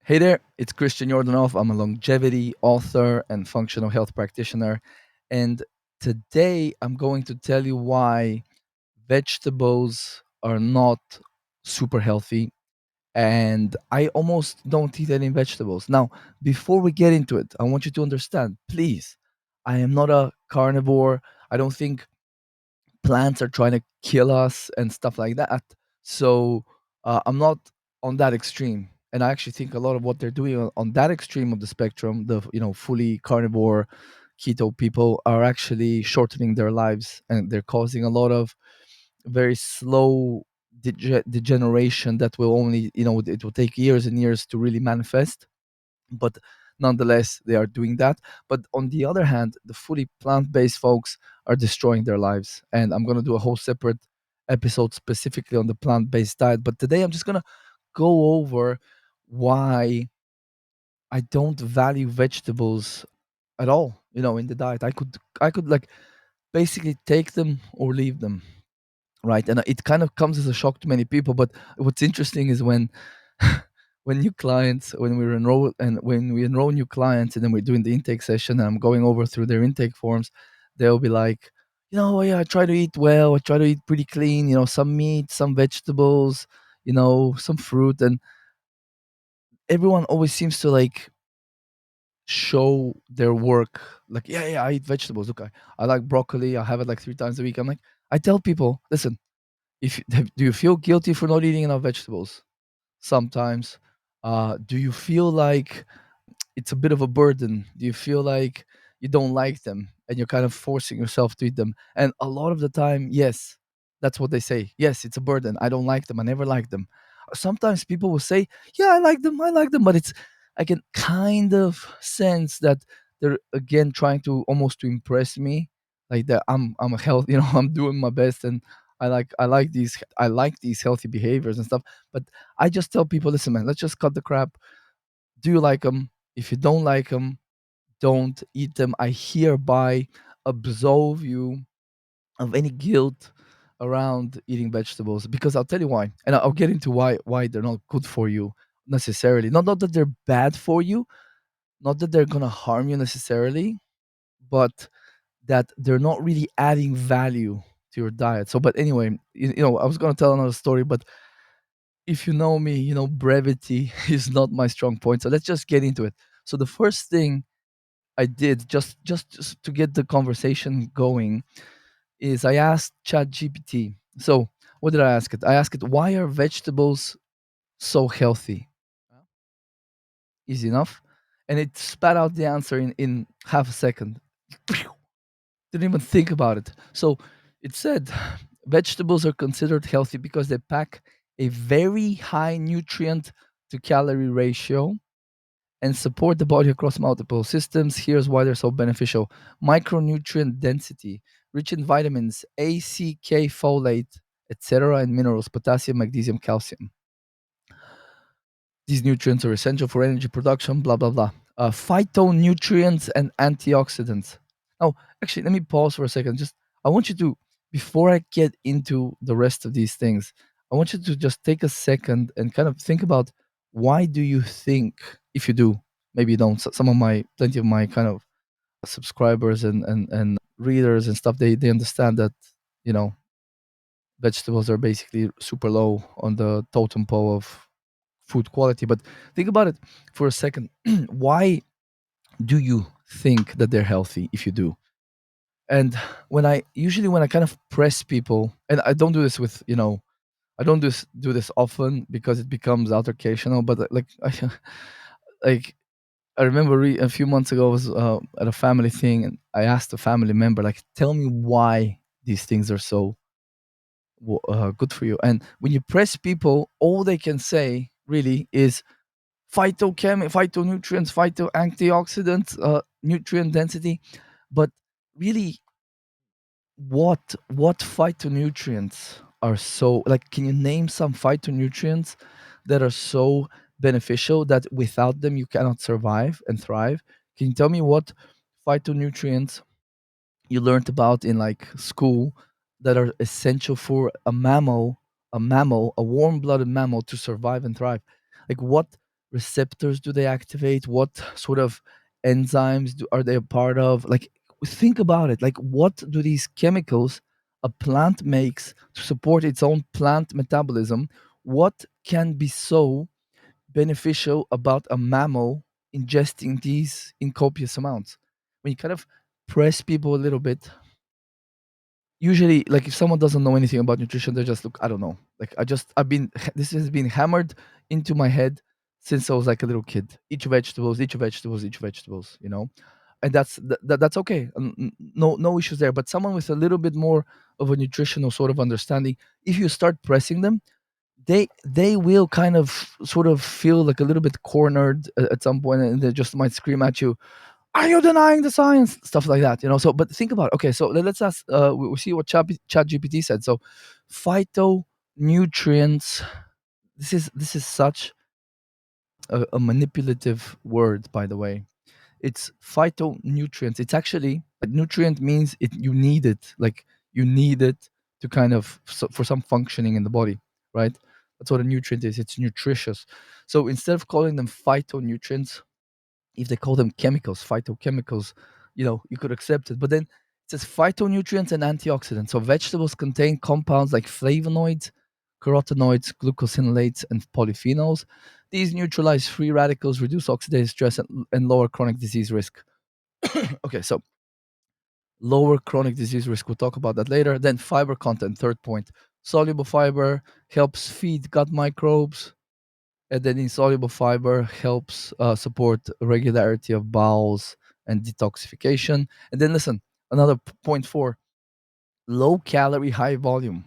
Hey there, it's Christian Yordanov. I'm a longevity author and functional health practitioner. And today I'm going to tell you why vegetables are not super healthy. And I almost don't eat any vegetables. Now, before we get into it, I want you to understand, please, I am not a carnivore. I don't think plants are trying to kill us and stuff like that. So I'm not on that extreme. And I actually think a lot of what they're doing on that extreme of the spectrum, the fully carnivore keto people, are actually shortening their lives, and they're causing a lot of very slow degeneration that will only, it will take years and years to really manifest. But nonetheless, they are doing that. But on the other hand, the fully plant-based folks are destroying their lives, and I'm going to do a whole separate episode specifically on the plant-based diet. But today I'm just going to go over why I don't value vegetables at all, in the diet. I could like basically take them or leave them, right? And it kind of comes as a shock to many people. But what's interesting is when when new clients, when we enroll new clients, and then we're doing the intake session, and I'm going over through their intake forms, they'll be like, yeah, I try to eat well, I try to eat pretty clean, some meat, some vegetables, some fruit. And everyone always seems to like show their work, like, yeah, I eat vegetables. Look, I like broccoli, I have it like 3 times a week. I'm like, I tell people, listen, if do you feel guilty for not eating enough vegetables? Sometimes. Do you feel like it's a bit of a burden? Do you feel like you don't like them and you're kind of forcing yourself to eat them? And a lot of the time, yes, that's what they say. Yes, it's a burden. I don't like them. I never liked them. Sometimes people will say, yeah, I like them. I like them. But I can kind of sense that they're again trying to almost to impress me. Like that I'm a health, I'm doing my best, and I like these healthy behaviors and stuff. But I just tell people, listen, man, let's just cut the crap. Do you like them? If you don't like them, don't eat them. I hereby absolve you of any guilt around eating vegetables, because I'll tell you why, and I'll get into why they're not good for you necessarily. Not that they're bad for you, not that they're gonna harm you necessarily, but that they're not really adding value to your diet. So, but anyway, I was gonna tell another story, but if you know me, brevity is not my strong point. So let's just get into it. So the first thing I did, just to get the conversation going, is I asked ChatGPT. So what did I ask it? I asked it, why are vegetables so healthy? Easy enough. And it spat out the answer in half a second. Didn't even think about it. So it said vegetables are considered healthy because they pack a very high nutrient to calorie ratio and support the body across multiple systems. Here's why they're so beneficial: micronutrient density, rich in vitamins A, C, K, folate, etc., and minerals, potassium, magnesium, calcium. These nutrients are essential for energy production, blah, blah, blah. Phytonutrients and antioxidants. Oh, actually, let me pause for a second. I want you to, before I get into the rest of these things, I want you to just take a second and kind of think about, why do you think, if you do, maybe you don't, plenty of my kind of subscribers and readers and stuff, they understand that, you know, vegetables are basically super low on the totem pole of food quality. But think about it for a second. Why do you think that they're healthy if you do? And when I kind of press people, and I don't do this with, I don't do this often because it becomes altercational, but like like I remember a few months ago I was at a family thing, and I asked a family member, like, tell me why these things are so good for you. And when you press people, all they can say really is phytonutrients, antioxidants, nutrient density. But really, what phytonutrients are so, like, can you name some phytonutrients that are so beneficial that without them you cannot survive and thrive? Can you tell me what phytonutrients you learned about in like school that are essential for a warm-blooded mammal to survive and thrive? Like, what receptors do they activate? What sort of enzymes are they a part of? Like, think about it. Like, what do these chemicals a plant makes to support its own plant metabolism? What can be so beneficial about a mammal ingesting these in copious amounts? When you kind of press people a little bit, usually, like, if someone doesn't know anything about nutrition, they just look, I don't know, like, I've been this has been hammered into my head since I was like a little kid. Eat your vegetables, eat your vegetables, eat your vegetables, and that's okay. No issues there. But someone with a little bit more of a nutritional sort of understanding, if you start pressing them, they will kind of sort of feel like a little bit cornered at some point, and they just might scream at you, are you denying the science? Stuff like that, So, but think about, okay, so let's ask, we see what Chat GPT said. So, phytonutrients. This is such a manipulative word, by the way. It's phytonutrients. It's actually, nutrient means it. You need it, like, you need it to kind of, for some functioning in the body, right? That's what a nutrient is. It's nutritious. So instead of calling them phytonutrients, if they call them chemicals, phytochemicals, you could accept it. But then it says phytonutrients and antioxidants. So vegetables contain compounds like flavonoids, carotenoids, glucosinolates, and polyphenols. These neutralize free radicals, reduce oxidative stress, and lower chronic disease risk. Okay, so lower chronic disease risk. We'll talk about that later. Then fiber content, third point. Soluble fiber helps feed gut microbes, and then insoluble fiber helps support regularity of bowels and detoxification. And then listen, another point four: low calorie, high volume.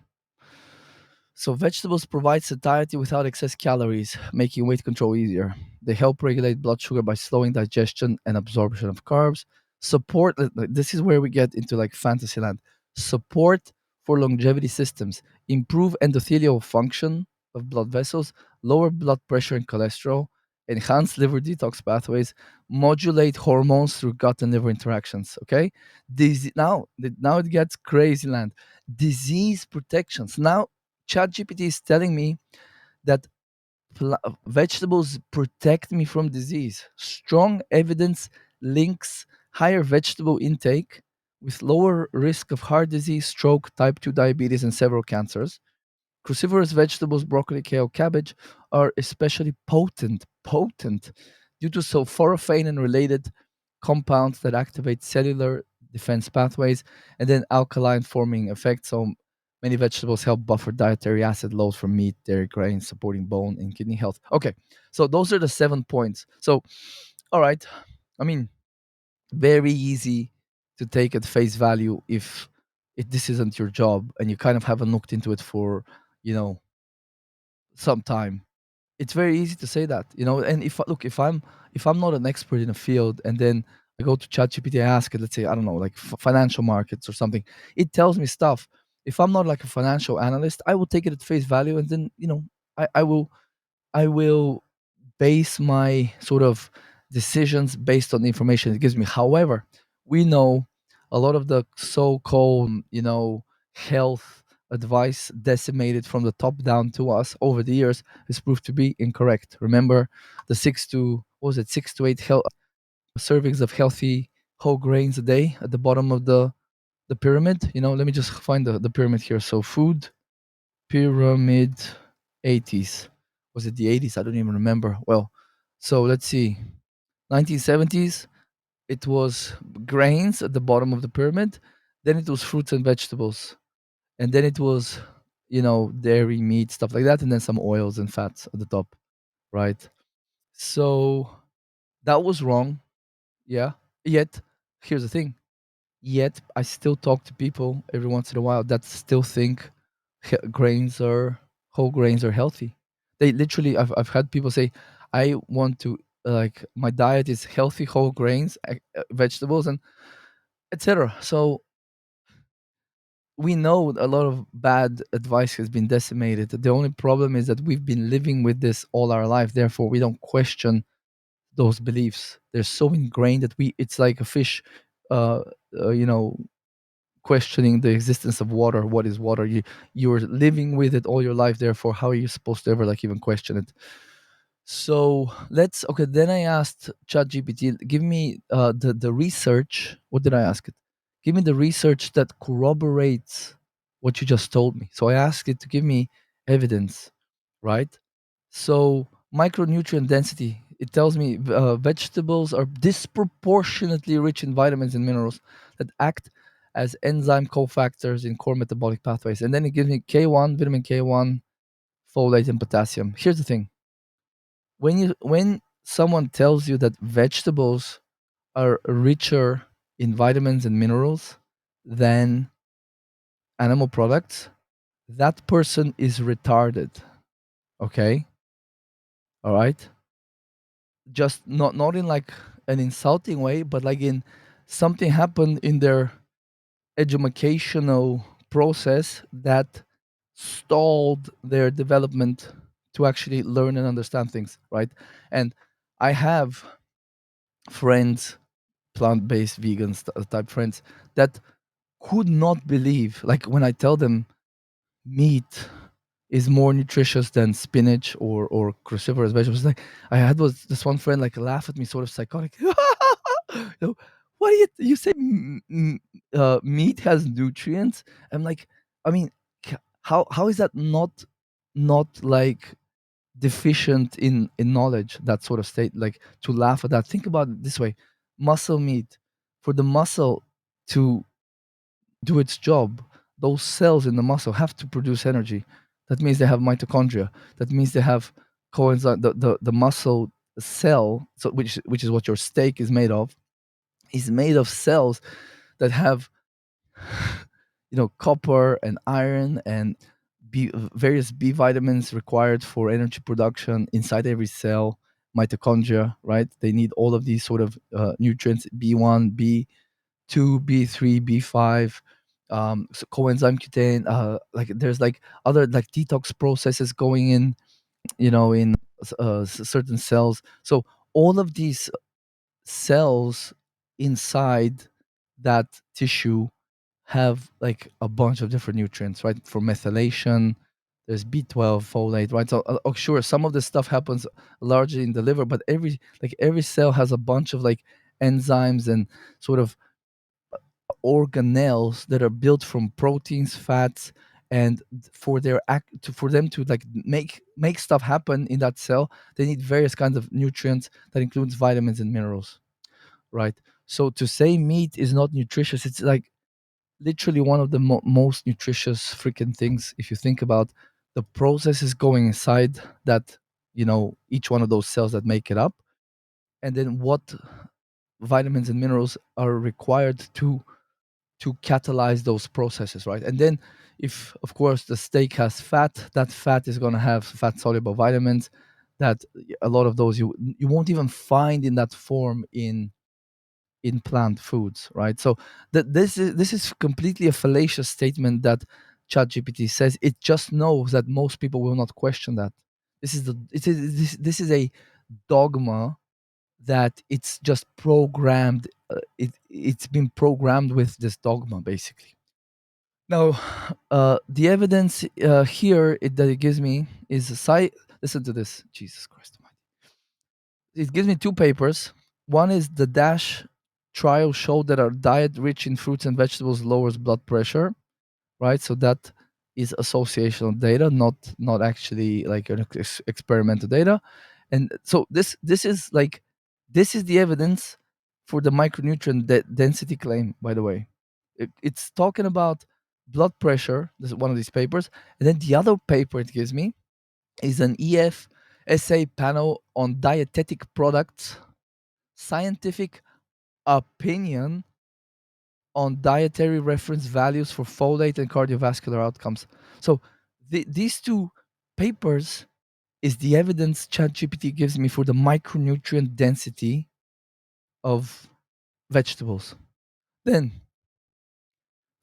So vegetables provide satiety without excess calories, making weight control easier. They help regulate blood sugar by slowing digestion and absorption of carbs. Support, this is where we get into like fantasy land. Support for longevity systems, improve endothelial function of blood vessels, lower blood pressure and cholesterol, enhance liver detox pathways, modulate hormones through gut and liver interactions. Okay, now it gets crazy land. Disease protections. Now ChatGPT is telling me that vegetables protect me from disease. Strong evidence links higher vegetable intake with lower risk of heart disease, stroke, type 2 diabetes, and several cancers. Cruciferous vegetables, broccoli, kale, cabbage, are especially potent due to sulforaphane and related compounds that activate cellular defense pathways, and then alkaline forming effects. So many vegetables help buffer dietary acid load from meat, dairy, grains, supporting bone and kidney health. Okay, so those are the 7 points. So, all right, I mean, very easy to take at face value if this isn't your job and you kind of haven't looked into it for, you know some time. It's very easy to say that, and if I'm not an expert in a field, and then I go to ChatGPT, I ask it, let's say, I don't know, like financial markets or something, it tells me stuff. If I'm not like a financial analyst, I will take it at face value, and then, I will base my sort of decisions based on the information it gives me. However, we know a lot of the so-called, health advice decimated from the top down to us over the years has proved to be incorrect. Remember the 6 to 8 servings of healthy whole grains a day at the bottom of the pyramid. Let me just find the pyramid here. So food pyramid 80s. Was it the 80s? I don't even remember. Well, so let's see. 1970s, it was grains at the bottom of the pyramid. Then it was fruits and vegetables. And then it was, dairy, meat, stuff like that. And then some oils and fats at the top, right? So that was wrong. Yeah. Yet, here's the thing. Yet, I still talk to people every once in a while that still think grains are whole grains are healthy. They literally, I've had people say, I want to, like, my diet is healthy whole grains, vegetables, and etc. So we know a lot of bad advice has been decimated. The only problem is that we've been living with this all our life. Therefore, we don't question those beliefs. They're so ingrained that it's like a fish, uh, you know, questioning the existence of water. What is water? You're living with it all your life. Therefore, how are you supposed to ever like even question it? So let's okay. Then I asked ChatGPT, give me the research. What did I ask it? Give me the research that corroborates what you just told me. So I asked it to give me evidence, right? So micronutrient density. It tells me vegetables are disproportionately rich in vitamins and minerals that act as enzyme cofactors in core metabolic pathways. And then it gives me K1, vitamin K1, folate, and potassium. Here's the thing: when someone tells you that vegetables are richer in vitamins and minerals than animal products, that person is retarded. Okay, all right. Just not in like an insulting way, but like in something happened in their educational process that stalled their development to actually learn and understand things, right? And I have friends, plant-based vegan type friends, that could not believe, like when I tell them meat is more nutritious than spinach or cruciferous vegetables. Like I had was this one friend like laugh at me, sort of psychotic. You know, what do you say? Meat has nutrients? I'm like, I mean, how is that not like deficient in knowledge? That sort of state, like to laugh at that. Think about it this way: muscle meat, for the muscle to do its job, those cells in the muscle have to produce energy. That means they have mitochondria. That means they have coenzyme. The muscle cell, so which is what your steak is made of cells that have copper and iron and various B vitamins required for energy production inside every cell. Mitochondria, right? They need all of these sort of nutrients: B1, B2, B3, B5, so coenzyme Q10. Like there's like other like detox processes going in, in certain cells. So all of these cells inside that tissue have like a bunch of different nutrients, right? For methylation, there's B12, folate, right? So, oh, sure, some of this stuff happens largely in the liver, but every cell has a bunch of like enzymes and sort of organelles that are built from proteins, fats, and for them to like make stuff happen in that cell, they need various kinds of nutrients that includes vitamins and minerals, right? So to say meat is not nutritious, it's like literally one of the most nutritious freaking things if you think about the processes going inside that, each one of those cells that make it up, and then what vitamins and minerals are required to catalyze those processes, right? And then if of course the steak has fat, that fat is going to have fat soluble vitamins that a lot of those you won't even find in that form in plant foods, right? So this is completely a fallacious statement that ChatGPT says. It just knows that most people will not question that. This is a dogma that it's just programmed. It's been programmed with this dogma basically. Now, the evidence that it gives me is listen to this. Jesus Christ Almighty. It gives me two papers. One is the DASH trial showed that our diet rich in fruits and vegetables lowers blood pressure, right? So that is associational data, not actually like an experimental data. And so this is the evidence for the micronutrient density claim. By the way, it's talking about blood pressure. This is one of these papers, and then the other paper it gives me is an EF essay panel on dietetic products, scientific opinion on dietary reference values for folate and cardiovascular outcomes. So these two papers is the evidence ChatGPT gives me for the micronutrient density of vegetables. Then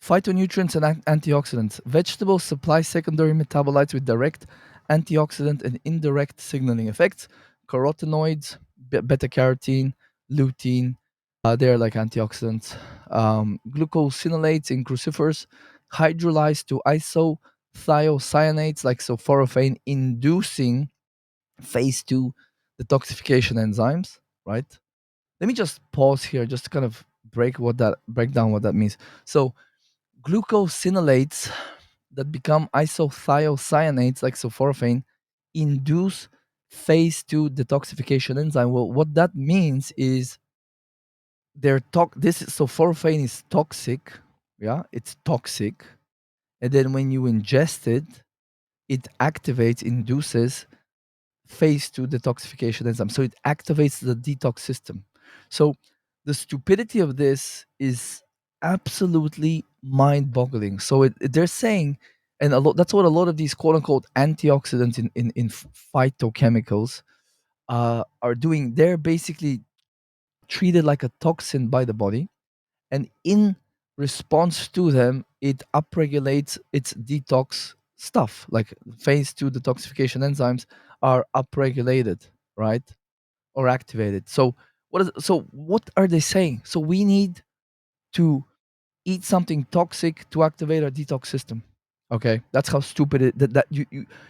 phytonutrients and antioxidants. Vegetables supply secondary metabolites with direct antioxidant and indirect signaling effects. Carotenoids, beta carotene, lutein, they're like antioxidants. Glucosinolates in crucifers, hydrolyzed to isothiocyanates like sulforaphane, inducing phase 2 detoxification enzymes, right? Let me just pause here just to kind of break down what that means. So glucosinolates that become isothiocyanates like sulforaphane induce phase 2 detoxification enzyme. Well, what that means is sulforaphane is toxic. Yeah, it's toxic. And then when you ingest it, it activates, induces phase 2 detoxification enzyme. So it activates the detox system. So the stupidity of this is absolutely mind boggling. So they're saying, and that's what a lot of these quote unquote antioxidants in phytochemicals are doing. They're basically treated like a toxin by the body. And in response to them, it upregulates its detox stuff. Like phase 2 detoxification enzymes are upregulated, right? Or activated. So what are they saying? So we need to eat something toxic to activate our detox system. Okay, that's how stupid that you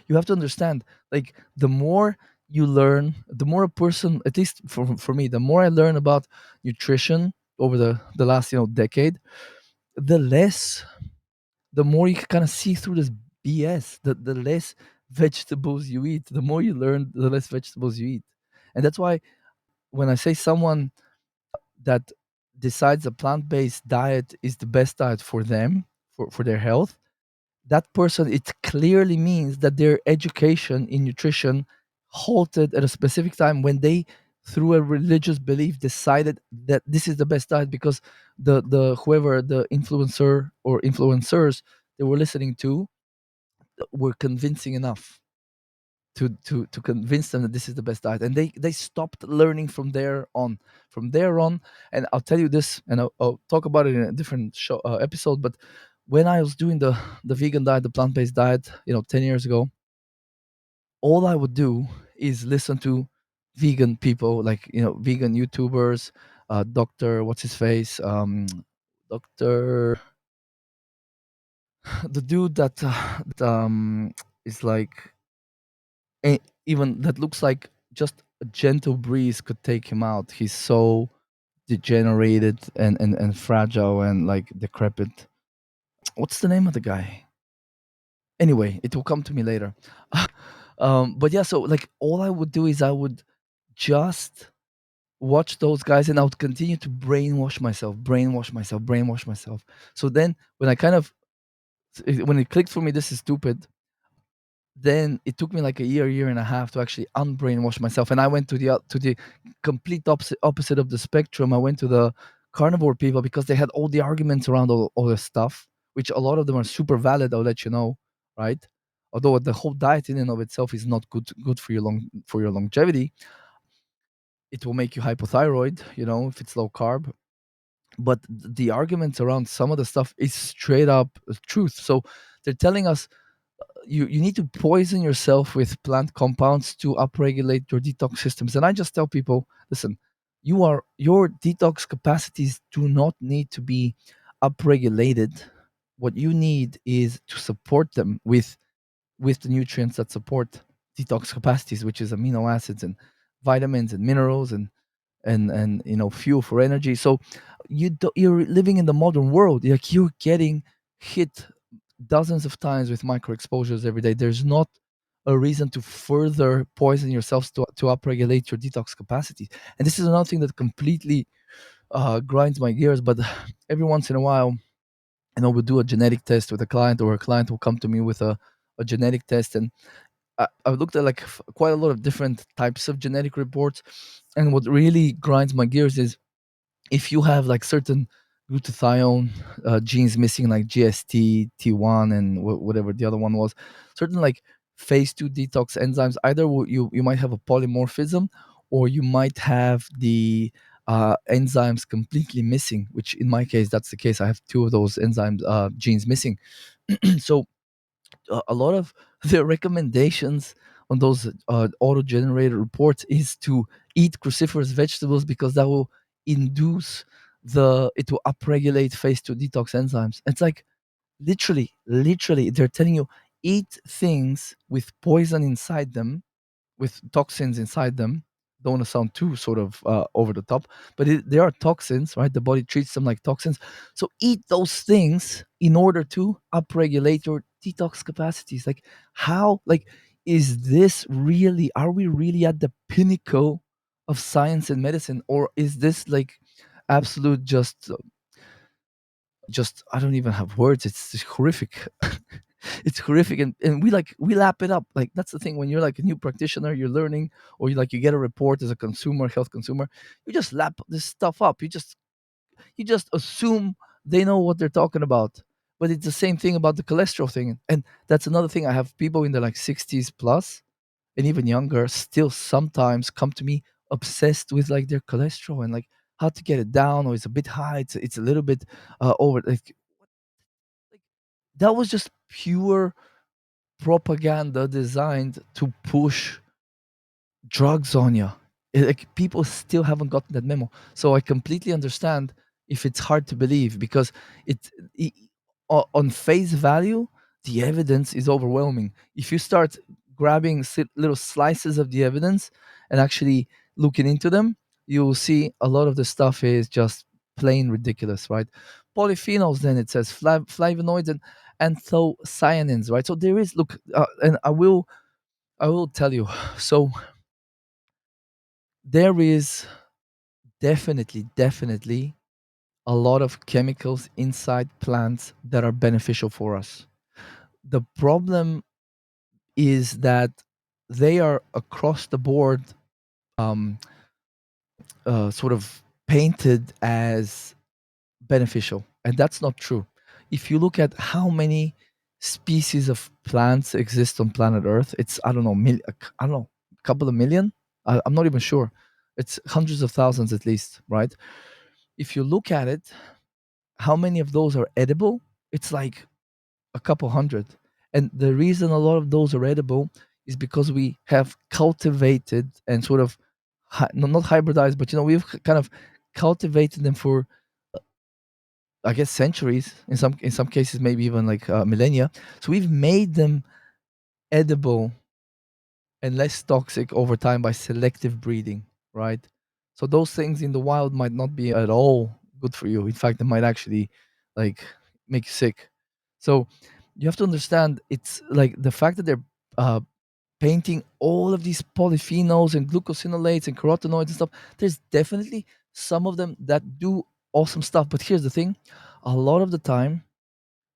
have to understand. Like the more you learn, the more a person, at least for me, the more I learn about nutrition over the last decade, the less, the more you can kind of see through this BS. The less vegetables you eat, the more you learn, the less vegetables you eat, and that's why when I say someone that decides a plant-based diet is the best diet for them, for their health, that person, it clearly means that their education in nutrition halted at a specific time when they, through a religious belief, decided that this is the best diet because the whoever the influencer or influencers they were listening to were convincing enough to convince them that this is the best diet, and they stopped learning from there on. And I'll tell you this, and I'll talk about it in a different show episode, but when I was doing the vegan diet, the plant-based diet, 10 years ago, all I would do is listen to vegan people, like vegan YouTubers, Dr. What's his face, Dr. The dude that is like, even that looks like just a gentle breeze could take him out. He's so degenerated and fragile and like decrepit. What's the name of the guy? Anyway, it will come to me later. But yeah, so like all I would do is I would just watch those guys and I would continue to brainwash myself. So then when I kind of when it clicked for me, this is stupid, then it took me like a year and a half to actually unbrainwash myself, and I went to the complete opposite of the spectrum. I went to the carnivore people because they had all the arguments around all this stuff, which a lot of them are super valid. I'll let you know, right? Although the whole diet in and of itself is not good for your longevity. It will make you hypothyroid, if it's low carb. But the arguments around some of the stuff is straight up truth. So they're telling us you need to poison yourself with plant compounds to upregulate your detox systems. And I just tell people, listen, your detox capacities do not need to be upregulated. What you need is to support them with the nutrients that support detox capacities, which is amino acids and vitamins and minerals and fuel for energy. So you're living in the modern world, like you're getting hit dozens of times with micro exposures every day. There's not a reason to further poison yourselves to upregulate your detox capacity. And this is another thing that completely grinds my gears. But every once in a while, we'll do a genetic test with a client, or a client will come to me with a genetic test. And I've looked at like quite a lot of different types of genetic reports. And what really grinds my gears is if you have like certain glutathione genes missing, like GST, T1, and whatever the other one was, certain like phase 2 detox enzymes, either you might have a polymorphism, or you might have the enzymes completely missing, which in my case, that's the case. I have two of those enzymes genes missing. So a lot of the recommendations on those auto-generated reports is to eat cruciferous vegetables because that will induce it will upregulate phase 2 detox enzymes. It's like literally they're telling you eat things with poison inside them, with toxins inside them, don't want to sound too sort of over the top, but they are toxins, right? The body treats them like toxins. So eat those things in order to upregulate your detox capacities. Like, how, like, is this really, are we really at the pinnacle of science and medicine, or is this like absolute just I don't even have words. It's just horrific. It's horrific, and we lap it up. Like, that's the thing, when you're like a new practitioner, you're learning, or you get a report as a consumer, health consumer, you just lap this stuff up. You just assume they know what they're talking about. But it's the same thing about the cholesterol thing, and that's another thing. I have people in the like 60s plus and even younger still sometimes come to me obsessed with like their cholesterol and like how to get it down, or it's a bit high, it's a little bit over, like that was just pure propaganda designed to push drugs on you. Like, people still haven't gotten that memo. So I completely understand if it's hard to believe, because it on face value, the evidence is overwhelming. If you start grabbing little slices of the evidence and actually looking into them, you will see a lot of the stuff is just plain ridiculous, right? Polyphenols, then it says flavonoids and anthocyanins, right? So there is, look, and I will tell you. So there is definitely a lot of chemicals inside plants that are beneficial for us. The problem is that they are across the board, um, sort of painted as beneficial, and that's not true. If you look at how many species of plants exist on planet Earth, it's, I don't know, I don't know, a couple of million. I'm not even sure. It's hundreds of thousands at least, right? If you look at it, how many of those are edible? It's like a couple hundred. And the reason a lot of those are edible is because we have cultivated and sort of, no, not hybridized, but we've kind of cultivated them for, I guess, centuries. In some cases, maybe even like millennia. So we've made them edible and less toxic over time by selective breeding, right? So those things in the wild might not be at all good for you. In fact, they might actually like make you sick. So you have to understand, it's like the fact that they're uh, painting all of these polyphenols and glucosinolates and carotenoids and stuff. There's definitely some of them that do awesome stuff. But here's the thing: a lot of the time,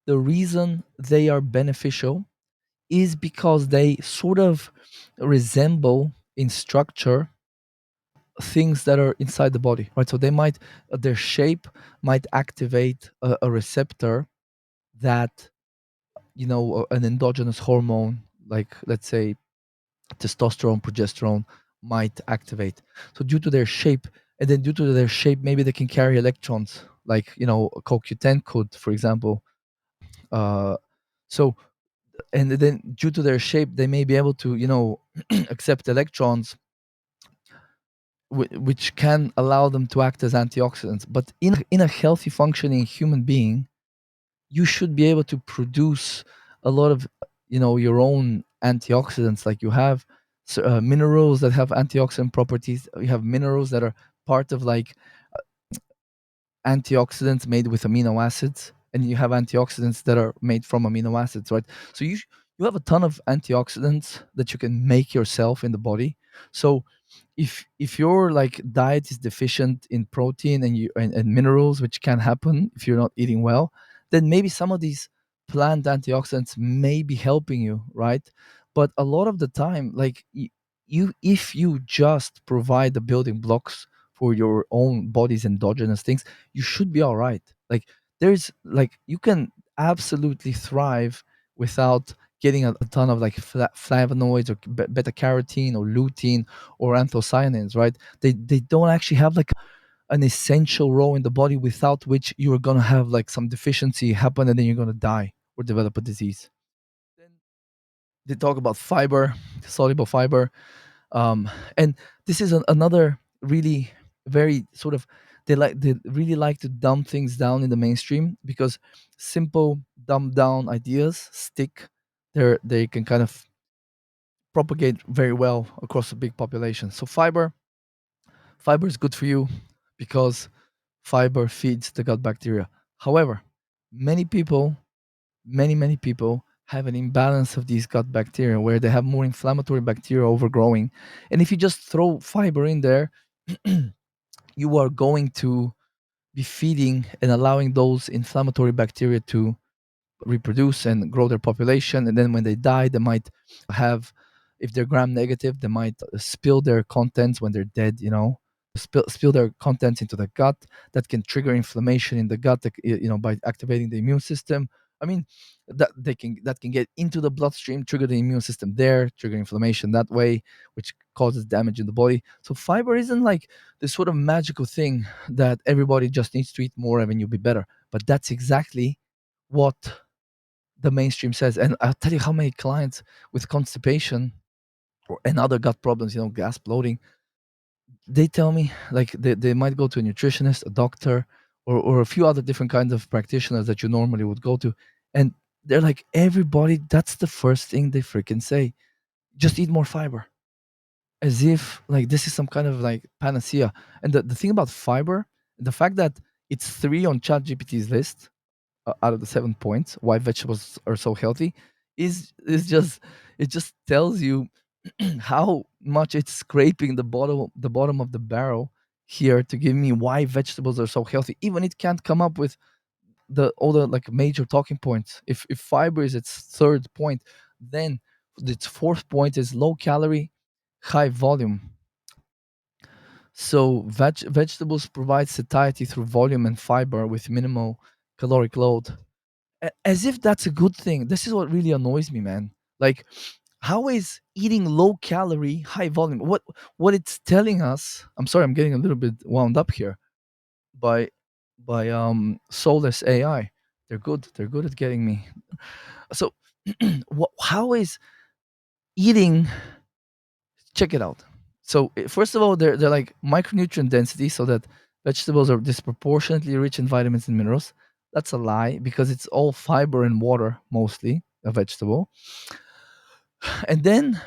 the reason they are beneficial is because they sort of resemble in structure things that are inside the body, right? So they might, their shape might activate a receptor that, an endogenous hormone, like let's say testosterone, progesterone, might activate. So due to their shape, and then due to their shape, maybe they can carry electrons, like a CoQ10 could, for example. Uh, so and then due to their shape, they may be able to accept electrons, which can allow them to act as antioxidants. But in a healthy functioning human being, you should be able to produce a lot of your own antioxidants. Like, you have minerals that have antioxidant properties. You have minerals that are part of like antioxidants made with amino acids, and you have antioxidants that are made from amino acids, right? So you have a ton of antioxidants that you can make yourself in the body. So if your like diet is deficient in protein and minerals, which can happen if you're not eating well, then maybe some of these plant antioxidants may be helping you, right? But a lot of the time, like, you if you just provide the building blocks for your own body's endogenous things, you should be all right. Like, there's like, you can absolutely thrive without getting a ton of like flavonoids or beta carotene or lutein or anthocyanins, right? They don't actually have like an essential role in the body without which you are gonna have like some deficiency happen, and then you're gonna die or develop a disease. Then they talk about fiber, soluble fiber, and this is another really very sort of, they really like to dumb things down in the mainstream, because simple dumbed down ideas stick. They can kind of propagate very well across a big population. So fiber. Fiber is good for you because fiber feeds the gut bacteria. However, many people, many people have an imbalance of these gut bacteria where they have more inflammatory bacteria overgrowing. And if you just throw fiber in there, you are going to be feeding and allowing those inflammatory bacteria to reproduce and grow their population. And then when they die, they might have, if they're gram negative, they might spill their contents when they're dead, spill their contents into the gut. That can trigger inflammation in the gut, by activating the immune system. I mean, that can get into the bloodstream, trigger the immune system there, trigger inflammation that way, which causes damage in the body. So fiber isn't like this sort of magical thing that everybody just needs to eat more of and you'll be better. But that's exactly what the mainstream says. And I'll tell you how many clients with constipation and other gut problems, gas bloating, they tell me like they might go to a nutritionist, a doctor, or a few other different kinds of practitioners that you normally would go to. And they're like, everybody, that's the first thing they freaking say. Just eat more fiber. As if like this is some kind of like panacea. And the thing about fiber, the fact that it's three on ChatGPT's list, out of the 7 points why vegetables are so healthy, is just, it just tells you how much it's scraping the bottom of the barrel here to give me why vegetables are so healthy. Even it can't come up with the all the like major talking points. If fiber is its third point, then its fourth point is low calorie, high volume. So vegetables provide satiety through volume and fiber with minimal caloric load. As if that's a good thing. This is what really annoys me, man. Like, how is eating low calorie, high volume? What it's telling us? I'm sorry, I'm getting a little bit wound up here by soulless AI. They're good. They're good at getting me. So, how is eating? Check it out. So, first of all, they're like micronutrient density, so that vegetables are disproportionately rich in vitamins and minerals. That's a lie because it's all fiber and water mostly, a vegetable. And then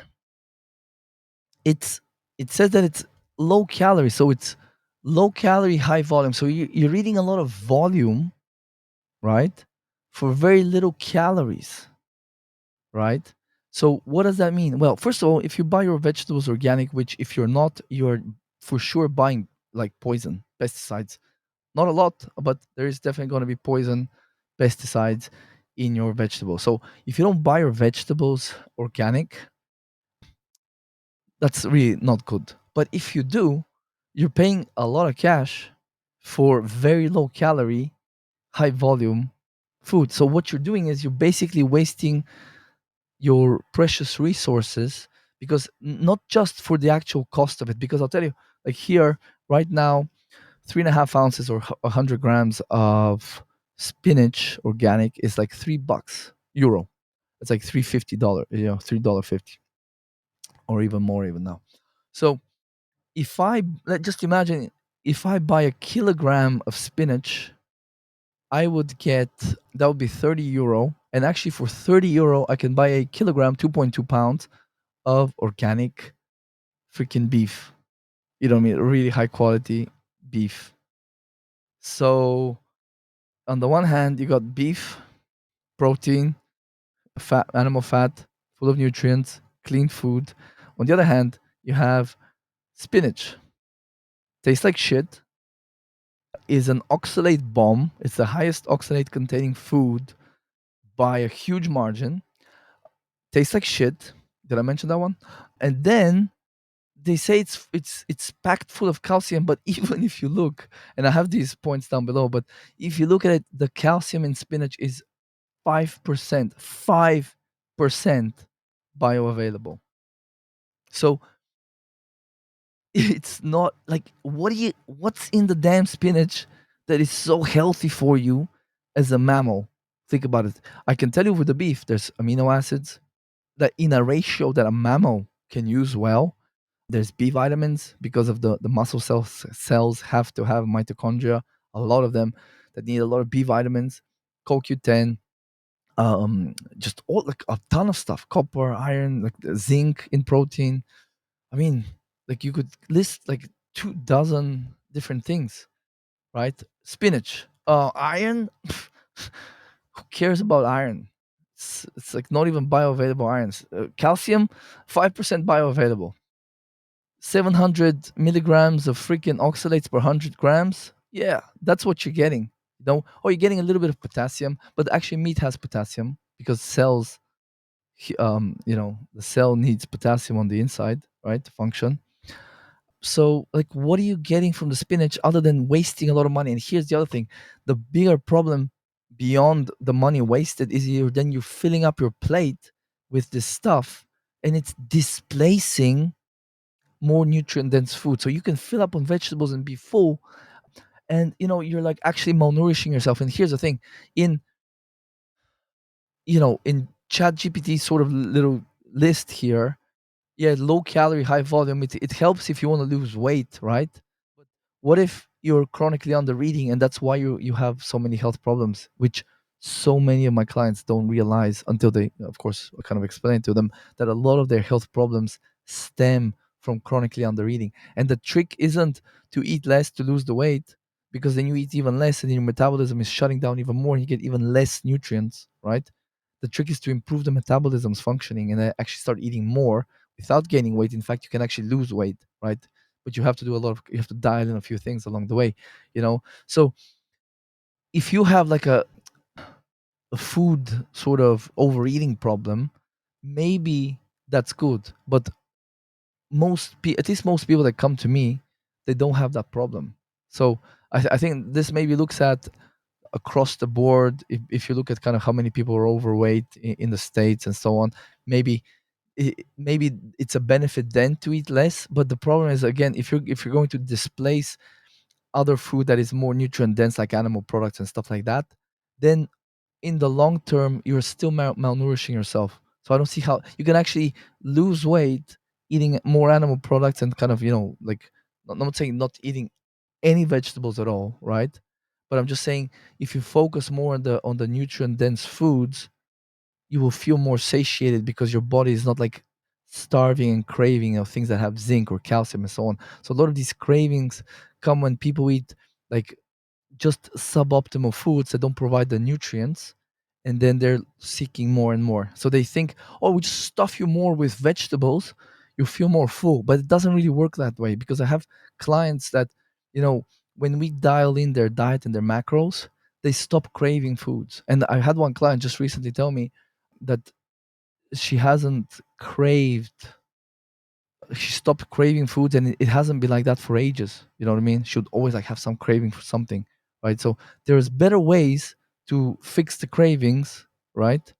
it's it says that it's low calorie, so it's low calorie, high volume. So you're eating a lot of volume, right, for very little calories, right? So what does that mean? Well, first of all, if you buy your vegetables organic, which if you're not, you're for sure buying like poison, pesticides. Not a lot, but there is definitely going to be poison, pesticides in your vegetables. So if you don't buy your vegetables organic, that's really not good. But if you do, you're paying a lot of cash for very low calorie, high volume food. So what you're doing is you're basically wasting your precious resources, because not just for the actual cost of it, because I'll tell you, like here right now, 3.5 ounces or 100 grams of spinach organic is like $3 euro. It's like $3.50, $3.50 or even more even now. So if just imagine, if I buy a kilogram of spinach, I would get, that would be 30 euro. And actually, for 30 euro, I can buy a kilogram, 2.2 pounds of organic freaking beef. You know what I mean? Really high quality beef. So, on the one hand, you got beef, protein, fat, animal fat, full of nutrients, clean food. On the other hand, you have spinach. Tastes like shit, is an oxalate bomb. It's the highest oxalate containing food by a huge margin. Tastes like shit. Did I mention that one? And then they say it's packed full of calcium, but even if you look, and I have these points down below, but if you look at it, the calcium in spinach is 5%, 5% bioavailable. So it's not like, what's in the damn spinach that is so healthy for you as a mammal? Think about it. I can tell you with the beef, there's amino acids that in a ratio that a mammal can use well. There's B vitamins because of the muscle cells have to have mitochondria, a lot of them that need a lot of B vitamins, CoQ10, just all like a ton of stuff, copper, iron, like the zinc in protein. I mean, like you could list like two dozen different things, right? Spinach, iron. Who cares about iron? It's like not even bioavailable irons. Calcium, 5% bioavailable. 700 milligrams of freaking oxalates per 100 grams. Yeah, that's what you're getting. You know, or you're getting a little bit of potassium, but actually meat has potassium because cells, the cell needs potassium on the inside, right, to function. So, like, what are you getting from the spinach other than wasting a lot of money? And here's the other thing: the bigger problem beyond the money wasted is you're filling up your plate with this stuff, and it's displacing more nutrient dense food. So you can fill up on vegetables and be full, and you're like actually malnourishing yourself. And here's the thing: in in Chat GPT sort of little list here, yeah, low calorie, high volume. It helps if you want to lose weight, right? But what if you're chronically under eating and that's why you have so many health problems, which so many of my clients don't realize until they, of course, I kind of explain to them that a lot of their health problems stem from chronically under eating. And the trick isn't to eat less to lose the weight, because then you eat even less and your metabolism is shutting down even more and you get even less nutrients, right? The trick is to improve the metabolism's functioning and actually start eating more without gaining weight. In fact, you can actually lose weight, right? But you have to do you have to dial in a few things along the way, you know? So if you have like a food sort of overeating problem, maybe that's good. But at least most people that come to me, they don't have that problem. So I think this maybe looks at across the board. If you look at kind of how many people are overweight in the States and so on, maybe maybe it's a benefit then to eat less. But the problem is, again, if you're going to displace other food that is more nutrient dense like animal products and stuff like that, then in the long term you're still malnourishing yourself. So I don't see how you can actually lose weight eating more animal products and kind of, like, I'm not saying not eating any vegetables at all, right? But I'm just saying, if you focus more on the nutrient dense foods, you will feel more satiated because your body is not like starving and craving of things that have zinc or calcium and so on. So a lot of these cravings come when people eat like just suboptimal foods that don't provide the nutrients, and then they're seeking more and more. So they think, oh, we just stuff you more with vegetables, you feel more full. But it doesn't really work that way, because I have clients that, you know, when we dial in their diet and their macros, they stop craving foods. And I had one client just recently tell me that she hasn't craved she stopped craving foods, and it hasn't been like that for ages. You know what I mean? She would always like have some craving for something, right? So there's better ways to fix the cravings, right?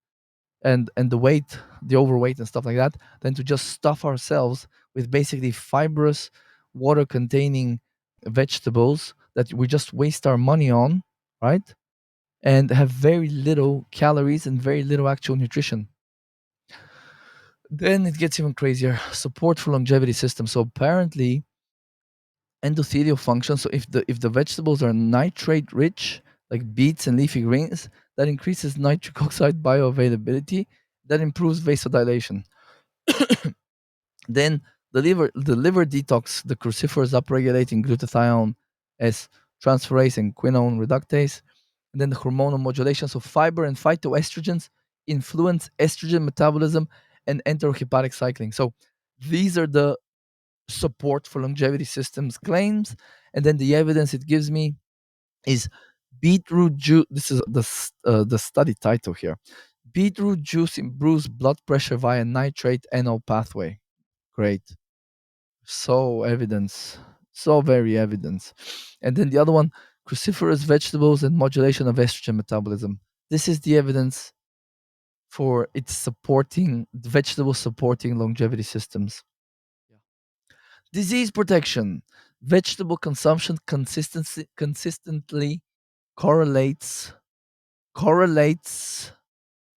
And the overweight and stuff like that, than to just stuff ourselves with basically fibrous, water containing vegetables that we just waste our money on, right? And have very little calories and very little actual nutrition. Then it gets even crazier. Support for longevity system. So apparently, endothelial function. So if the vegetables are nitrate rich, like beets and leafy greens, that increases nitric oxide bioavailability. That improves vasodilation. Then the liver detox, the cruciferous upregulating glutathione as transferase and quinone reductase. And then the hormonal modulation. So fiber and phytoestrogens influence estrogen metabolism and enterohepatic cycling. So these are the support for longevity systems claims. And then the evidence it gives me is beetroot juice. This is the study title here. Beetroot juice improves blood pressure via nitrate NO pathway. Great. So evidence. So very evidence. And then the other one, cruciferous vegetables and modulation of estrogen metabolism. This is the evidence for its supporting vegetables supporting longevity systems. Disease protection. Vegetable consumption consistently correlates correlates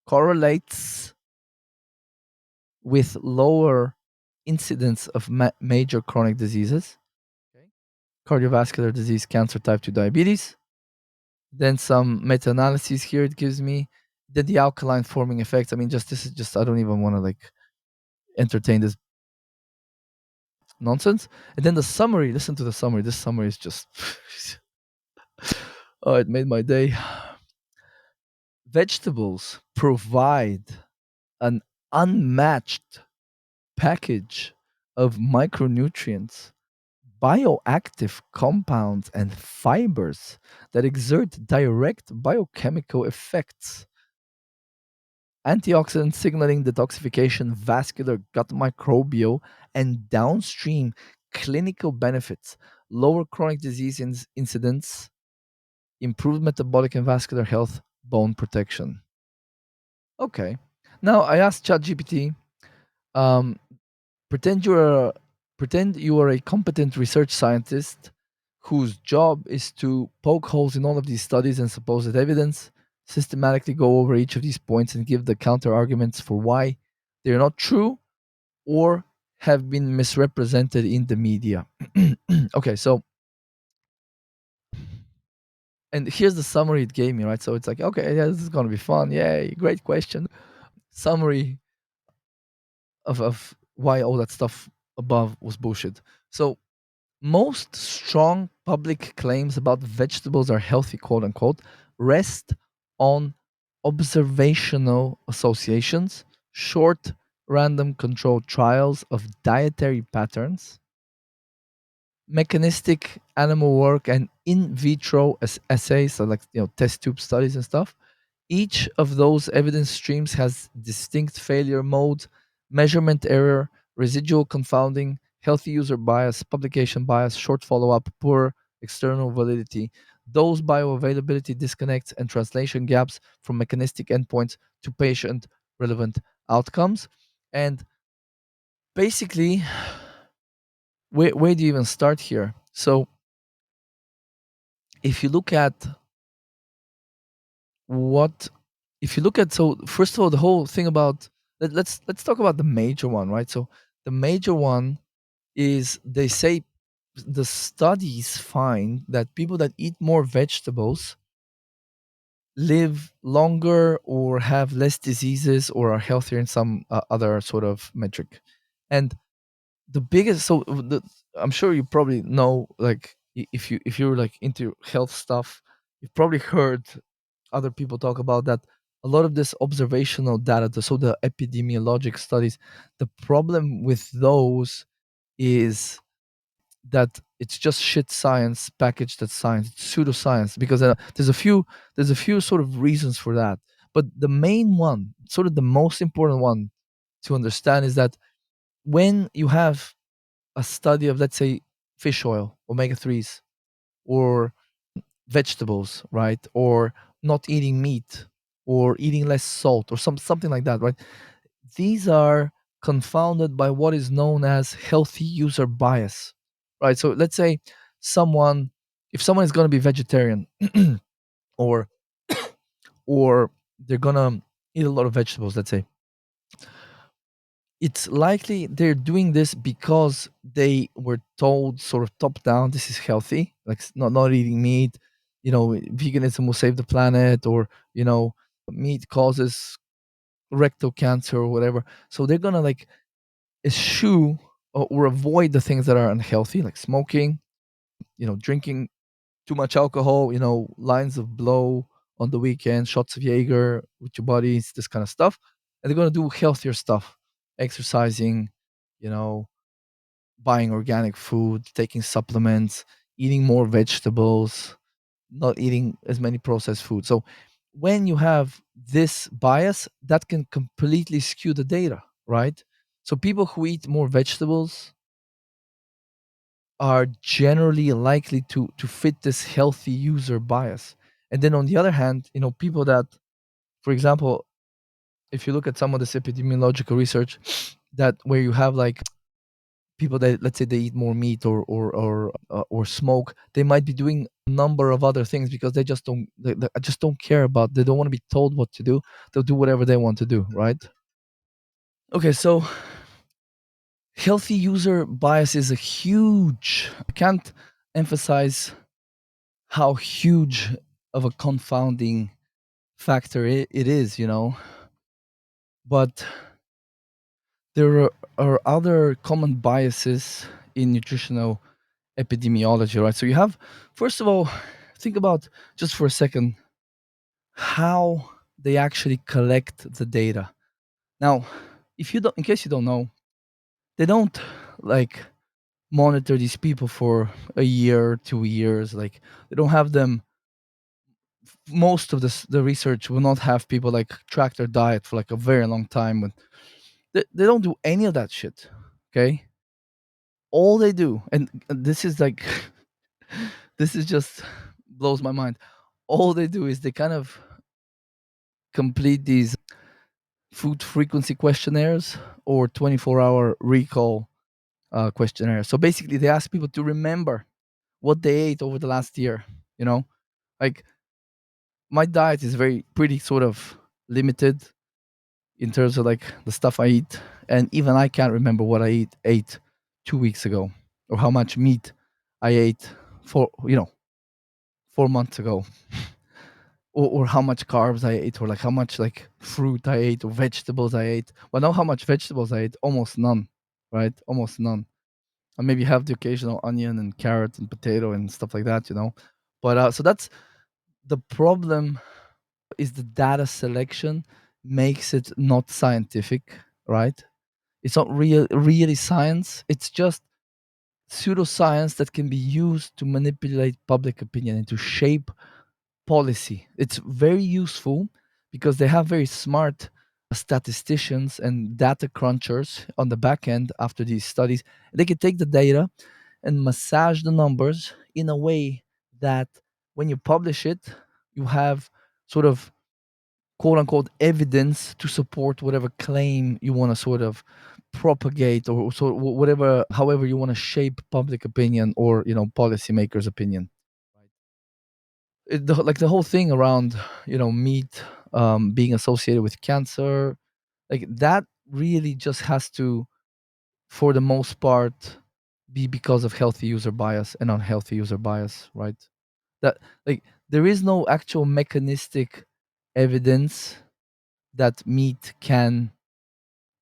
correlates with lower incidence of major chronic diseases, okay, cardiovascular disease, cancer, type 2 diabetes. Then some meta-analyses here it gives me. Then the alkaline forming effects. I mean, just this is just I don't even want to like entertain this. nonsense. And then the summary, listen to the summary. This summary is just, oh, it made my day. Vegetables provide an unmatched package of micronutrients, bioactive compounds, and fibers that exert direct biochemical effects. Antioxidant signaling, detoxification, vascular, gut microbial, and downstream clinical benefits, lower chronic disease incidence, improved metabolic and vascular health, bone protection. Okay. Now I asked ChatGPT, um, pretend you're a, pretend you are a competent research scientist whose job is to poke holes in all of these studies and supposed evidence, systematically go over each of these points and give the counter arguments for why they're not true or have been misrepresented in the media. Okay, so and here's the summary it gave me, right? So it's like, okay, yeah, this is gonna be fun. Yay, great question. Summary of why all that stuff above was bullshit. So most strong public claims about vegetables are healthy, quote unquote, rest on observational associations, short, random controlled trials of dietary patterns, mechanistic animal work, and in vitro assays, so like test tube studies and stuff. Each of those evidence streams has distinct failure mode, measurement error, residual confounding, healthy user bias, publication bias, short follow up, poor external validity. Those bioavailability disconnects and translation gaps from mechanistic endpoints to patient relevant outcomes. And basically, where do you even start here? So, if you look at what if you look at so first of all the whole thing about let's talk about the major one, right? So the major one is they say the studies find that people that eat more vegetables live longer or have less diseases or are healthier in some other sort of metric. And the biggest I'm sure you probably know, like if you're like into health stuff, you've probably heard other people talk about that a lot of this observational data, so the epidemiologic studies, the problem with those is that it's just shit science packaged as science. It's pseudoscience because there's a few sort of reasons for that. But the main one, sort of the most important one to understand, is that when you have a study of, let's say, fish oil, omega 3s, or vegetables, right? Or not eating meat, or eating less salt, or something like that, right? These are confounded by what is known as healthy user bias, right? So let's say someone, if someone is going to be vegetarian, or or they're gonna eat a lot of vegetables, let's say, it's likely they're doing this because they were told sort of top down this is healthy, like not eating meat, veganism will save the planet, or meat causes rectal cancer or whatever. So they're gonna like eschew or avoid the things that are unhealthy, like smoking, drinking too much alcohol, lines of blow on the weekend, shots of Jaeger with your buddies, this kind of stuff. And they're gonna do healthier stuff, exercising, you know, buying organic food, taking supplements, eating more vegetables, not eating as many processed foods. So when you have this bias, that can completely skew the data, right? So people who eat more vegetables are generally likely to fit this healthy user bias. And then on the other hand, people that, for example, if you look at some of this epidemiological research, that where you have like people that, let's say, they eat more meat or smoke, they might be doing a number of other things because they just don't care about, they don't want to be told what to do. They'll do whatever they want to do, right? Okay, so healthy user bias is a huge, I can't emphasize how huge of a confounding factor it is, but there are other common biases in nutritional epidemiology, right? So you have, first of all, think about just for a second how they actually collect the data. Now, if you don't, in case you don't know, they don't like monitor these people for a year, 2 years. Like they don't have them. Most of the research will not have people like track their diet for like a very long time. But they don't do any of that shit. Okay, all they do, and this is like, this is just blows my mind. All they do is they kind of complete these food frequency questionnaires or 24-hour recall questionnaires. So basically, they ask people to remember what they ate over the last year. You know, like my diet is very pretty sort of limited in terms of like the stuff I eat, and even I can't remember what I ate 2 weeks ago, or how much meat I ate for 4 months ago, or how much carbs I ate, or like how much like fruit I ate or vegetables I ate. Well, know how much vegetables I ate? Almost none, right? Almost none. I maybe have the occasional onion and carrot and potato and stuff like that. But so that's the problem, is the data selection makes it not scientific, right? It's not really science. It's just pseudoscience that can be used to manipulate public opinion and to shape policy. It's very useful because they have very smart statisticians and data crunchers on the back end after these studies. They can take the data and massage the numbers in a way that when you publish it, you have sort of quote unquote evidence to support whatever claim you want to sort of propagate, or so whatever, however you want to shape public opinion or policymakers opinion. Like the whole thing around meat being associated with cancer, like that really just has to, for the most part, be because of healthy user bias and unhealthy user bias, right? That, like, there is no actual mechanistic evidence that meat can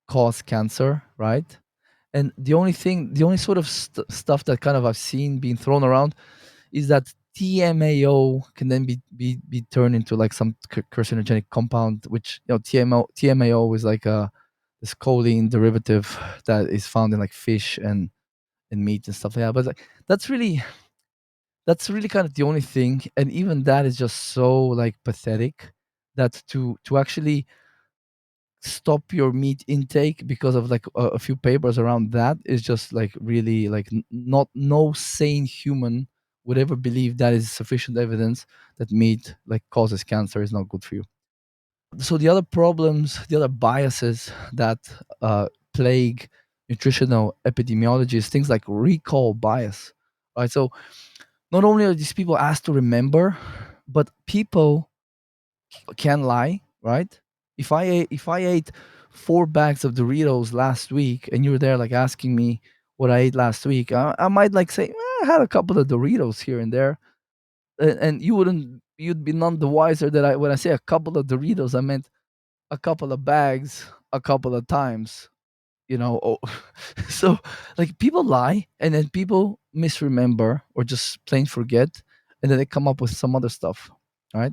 cause cancer, right? And the only sort of stuff that kind of I've seen being thrown around is that TMAO can then be turned into like some carcinogenic compound, which TMAO is like a this choline derivative that is found in like fish and meat and stuff like that. But like that's really kind of the only thing, and even that is just so like pathetic that to actually stop your meat intake because of like a few papers around that is just like really like not, no sane human would ever believe that is sufficient evidence that meat like causes cancer, is not good for you. So the other problems, the other biases that plague nutritional epidemiology is things like recall bias, right? So not only are these people asked to remember, but people can lie, right? If I ate 4 bags of Doritos last week, and you were there like asking me what I ate last week, I might like say, I had a couple of Doritos here and there, and you'd be none the wiser that I when I say a couple of Doritos, I meant a couple of bags, a couple of times. Oh, so like people lie, and then people misremember or just plain forget, and then they come up with some other stuff, right?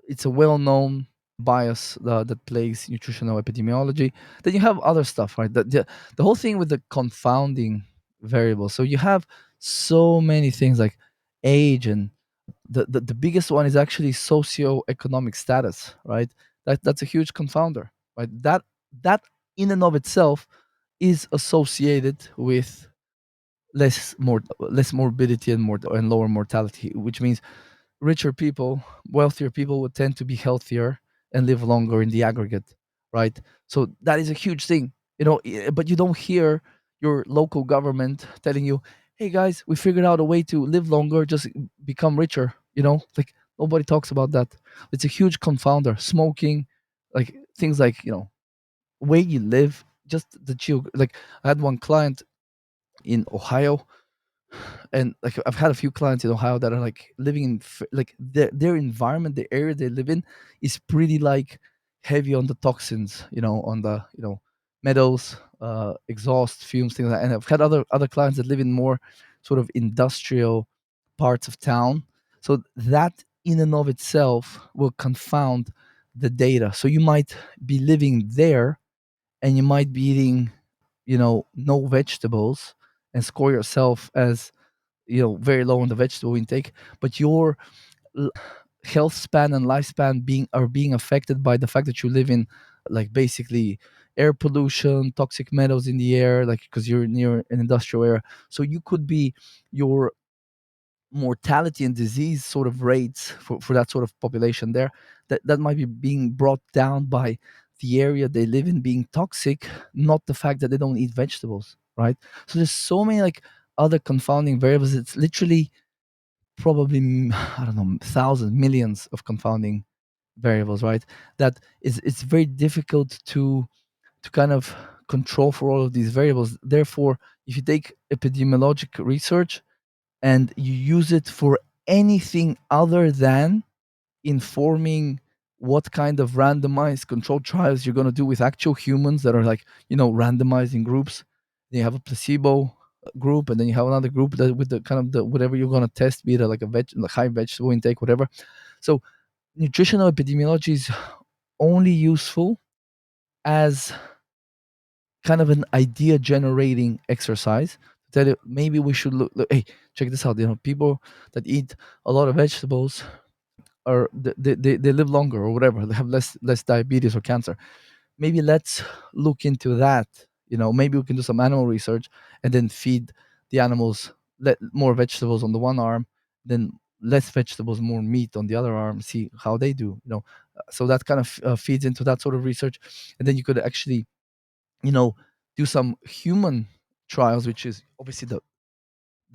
It's a well-known bias that plagues nutritional epidemiology. Then you have other stuff, right? The whole thing with the confounding variables. So you have so many things like age, and the biggest one is actually socioeconomic status, right? That's a huge confounder, right? That in and of itself is associated with less morbidity and lower mortality, which means richer people, wealthier people would tend to be healthier and live longer in the aggregate, right? So that is a huge thing, but you don't hear your local government telling you, hey guys, we figured out a way to live longer, just become richer, like nobody talks about that. It's a huge confounder. Smoking, like things like, way you live, just like I had one client in Ohio, and like I've had a few clients in Ohio that are like living in like their environment, the area they live in is pretty like heavy on the toxins, on the metals, exhaust fumes, things like that. And I've had other clients that live in more sort of industrial parts of town. So that in and of itself will confound the data. So you might be living there and you might be eating, no vegetables and score yourself as, very low on the vegetable intake, but your l- health span and lifespan being affected by the fact that you live in, like, basically air pollution, toxic metals in the air, like, because you're near an industrial area. So you could be, your mortality and disease sort of rates for that sort of population there, that might be being brought down by the area they live in being toxic, not the fact that they don't eat vegetables, right? So there's so many, like, other confounding variables. It's literally probably I don't know, thousands, millions of confounding variables, right? That is, it's very difficult to kind of control for all of these variables. Therefore, if you take epidemiologic research and you use it for anything other than informing what kind of randomized controlled trials you're going to do with actual humans that are, like, randomized in groups, then you have a placebo group, and then you have another group that with the kind of the whatever you're going to test, be it like like high vegetable intake, whatever. So nutritional epidemiology is only useful as kind of an idea generating exercise, that maybe we should hey, check this out, people that eat a lot of vegetables or they live longer or whatever, they have less diabetes or cancer. Maybe let's look into that. Maybe we can do some animal research and then feed the animals, let more vegetables on the one arm, then less vegetables, more meat on the other arm, see how they do. So that kind of feeds into that sort of research. And then you could actually, you know do some human trials, which is obviously the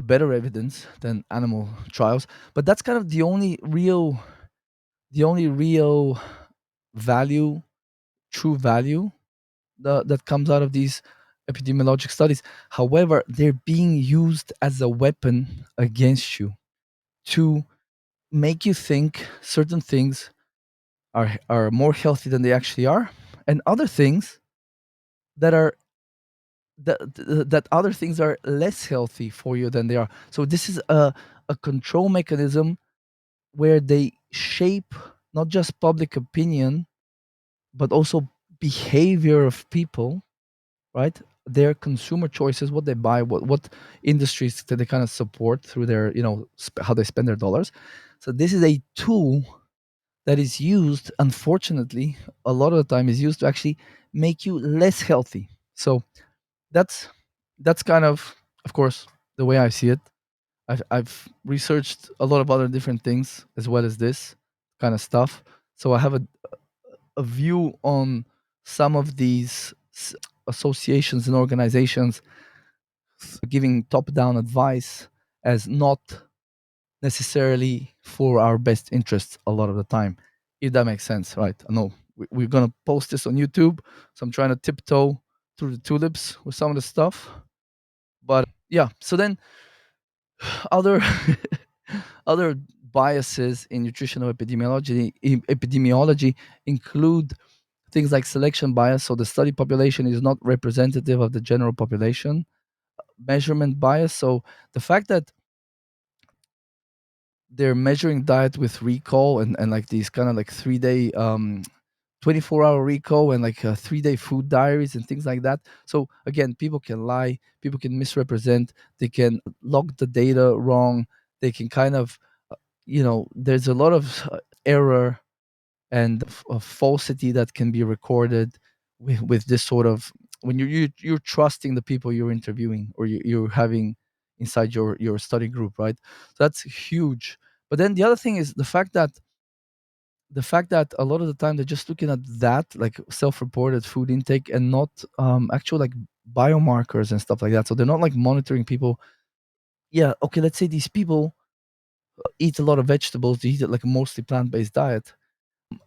better evidence than animal trials. But that's kind of the only real value, true value, that comes out of these epidemiologic studies. However, they're being used as a weapon against you to make you think certain things are more healthy than they actually are, and other things that are that other things are less healthy for you than they are. So this is a control mechanism where they shape not just public opinion, but also behavior of people, right? Their consumer choices, what they buy, what industries that they kind of support through their, how they spend their dollars. So this is a tool that is used, unfortunately, a lot of the time is used to actually make you less healthy. So that's kind of course, the way I see it. I've researched a lot of other different things as well as this kind of stuff. So I have a view on some of these associations and organizations giving top down advice as not necessarily for our best interests a lot of the time, if that makes sense, right? I know we're going to post this on YouTube, so I'm trying to tiptoe through the tulips with some of the stuff. But yeah, so then other other biases in nutritional epidemiology include things like selection bias. So the study population is not representative of the general population. Measurement bias. So the fact that they're measuring diet with recall and like these kind of like 3-day 24-hour recall and like 3-day food diaries and things like that. So again, people can lie, people can misrepresent, they can log the data wrong, they can kind of, there's a lot of error and of falsity that can be recorded with this sort of, when you're trusting the people you're interviewing or you're having inside your study group, right? So that's huge. But then the other thing is the fact that a lot of the time they're just looking at that, like self-reported food intake, and not actual like biomarkers and stuff like that. So they're not like monitoring people. Yeah, okay, let's say these people eat a lot of vegetables, they eat like a mostly plant-based diet,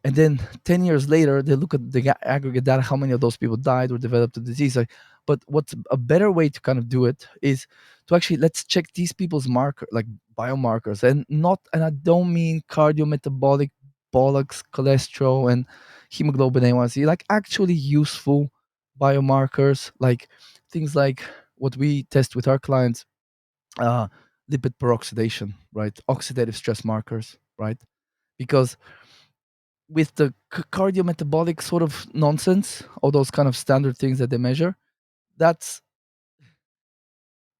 and then 10 years later they look at the aggregate data, how many of those people died or developed a disease. Like, but what's a better way to kind of do it is to actually, let's check these people's marker, like biomarkers, and I don't mean cardiometabolic, bollocks, cholesterol and hemoglobin A1C, like actually useful biomarkers, like things like what we test with our clients, uh, lipid peroxidation, right? Oxidative stress markers, right? Because with the cardiometabolic sort of nonsense, all those kind of standard things that they measure, that's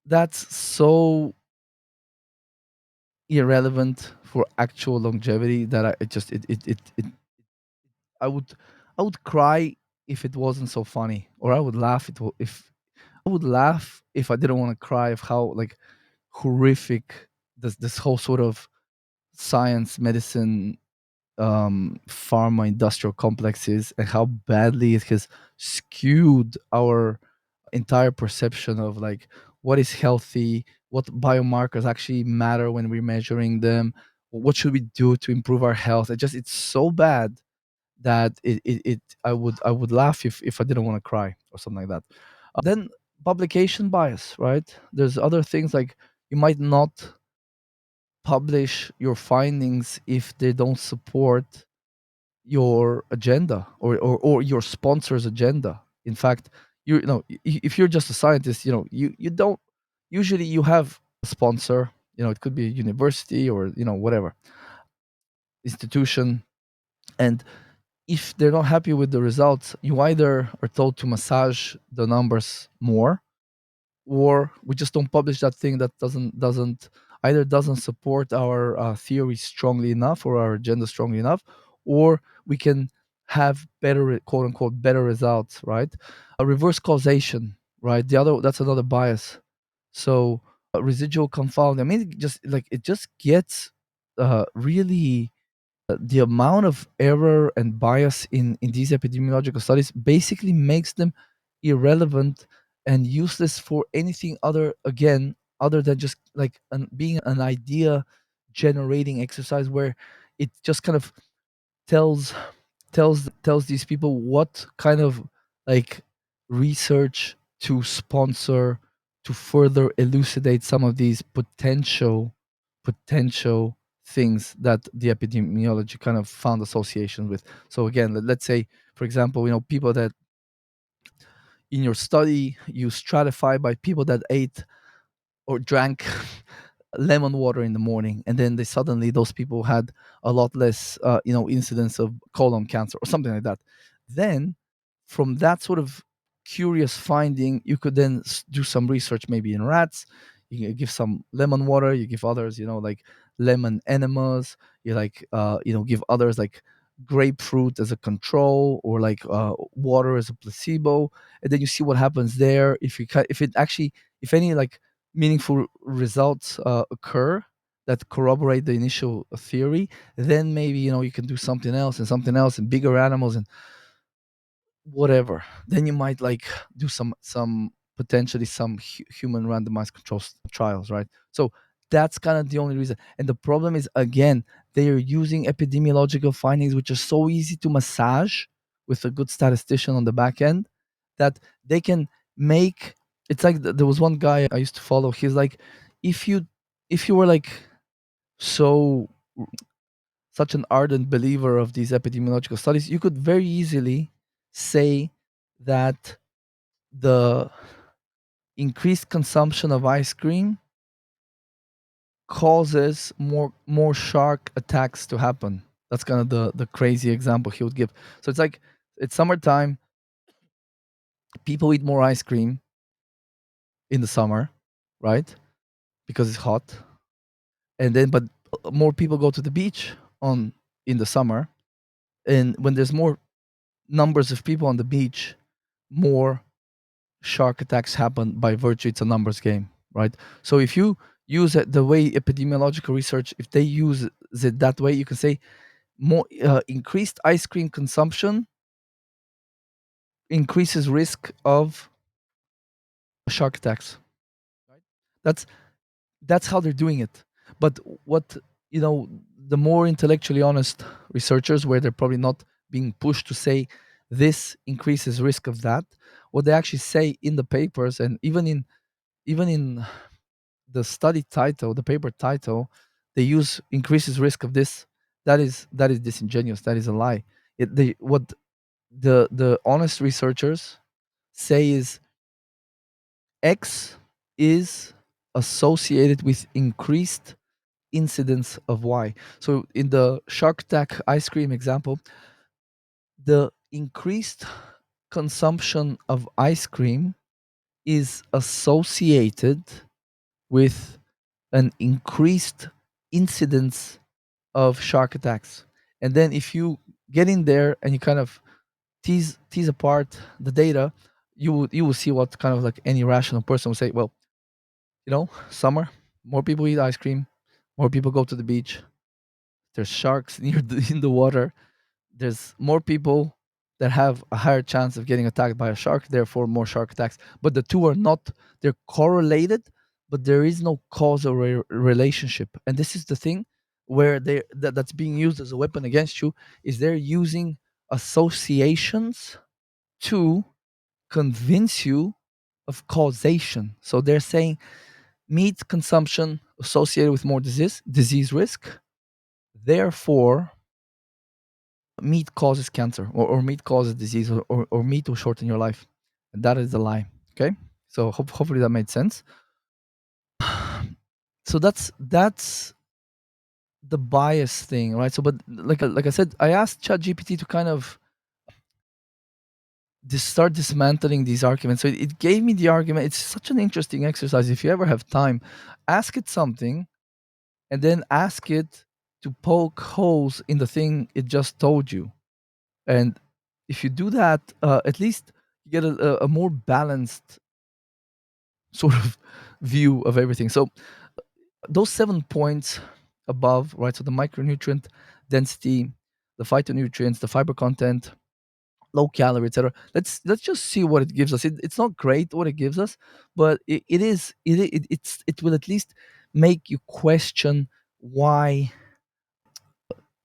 that's so irrelevant for actual longevity that I would I would cry if it wasn't so funny, or I would laugh if I would laugh if I didn't want to cry of how like horrific this whole sort of science medicine pharma industrial complex is, and how badly it has skewed our entire perception of like what is healthy, what biomarkers actually matter when we're measuring them, what should we do to improve our health. It's so bad that I would laugh if I didn't want to cry or something like that. Then publication bias, right? There's other things like you might not publish your findings if they don't support your agenda, or your sponsor's agenda. In fact, you know, if you're just a scientist, you know, you don't usually, you have a sponsor, you know, it could be a university or, you know, whatever institution, and if they're not happy with the results, you either are told to massage the numbers more, or we just don't publish that thing that doesn't either doesn't support our theory strongly enough or our agenda strongly enough, or we can have better quote unquote better results, right? A reverse causation, right? The other, that's another bias. So residual confound, I mean, it just gets really the amount of error and bias in these epidemiological studies basically makes them irrelevant and useless for anything other, again, other than just like being an idea generating exercise where it just kind of tells tells these people what kind of like research to sponsor to further elucidate some of these potential things that the epidemiology kind of found associations with. So again, let's say, for example, you know, people that in your study you stratify by people that ate or drank lemon water in the morning, and then they suddenly, those people had a lot less you know, incidence of colon cancer or something like that. Then from that sort of curious finding, you could then do some research maybe in rats. You can give some lemon water, you give others, you know, like lemon enemas, you like you know, give others like grapefruit as a control, or like water as a placebo, and then you see what happens there. If if it actually, if any like meaningful results occur that corroborate the initial theory, then maybe, you know, you can do something else and bigger animals and whatever. Then you might like do some potentially some human randomized trials, right? So that's kind of the only reason. And the problem is, again, they are using epidemiological findings which are so easy to massage with a good statistician on the back end, that they can make, it's like there was one guy I used to follow. He's like, if you if you were like so such an ardent believer of these epidemiological studies, you could very easily say that the increased consumption of ice cream causes more shark attacks to happen. That's kind of the crazy example he would give. So it's like, it's summertime, people eat more ice cream in the summer, right? Because it's hot. And then but more people go to the beach on in the summer, and when there's more numbers of people on the beach, more shark attacks happen. By virtue, it's a numbers game, right? So if you use it the way epidemiological research, if they use it that way, you can say more increased ice cream consumption increases risk of shark attacks, right? That's how they're doing it. But what, you know, the more intellectually honest researchers, where they're probably not being pushed to say this increases risk of that, what they actually say in the papers, and even in the study title, the paper title, they use increases risk of this. That is disingenuous. That is a lie. What the honest researchers say is X is associated with increased incidence of Y. So in the Shark Tank ice cream example, the increased consumption of ice cream is associated with an increased incidence of shark attacks. And then if you get in there and you kind of tease apart the data, you will see what kind of like any rational person will say. Well, summer, more people eat ice cream, more people go to the beach. There's sharks in the water. There's more people that have a higher chance of getting attacked by a shark, therefore more shark attacks. But the two are not, they're correlated, but there is no causal relationship. And this is the thing where that's being used as a weapon against you, is they're using associations to convince you of causation. So they're saying meat consumption associated with more disease risk, therefore meat causes cancer, or meat causes disease, or meat will shorten your life. And that is a lie. Okay, so hopefully that made sense. So that's the bias thing, right? So but like I said, I asked ChatGPT to kind of start dismantling these arguments. So it gave me the argument. It's such an interesting exercise. If you ever have time, ask it something and then ask it to poke holes in the thing it just told you. And if you do that, at least you get a more balanced sort of view of everything. So those 7 points above, right? So the micronutrient density, the phytonutrients, the fiber content, low calorie, etc. Let's just see what it gives us. It's not great what it gives us, but it will at least make you question why,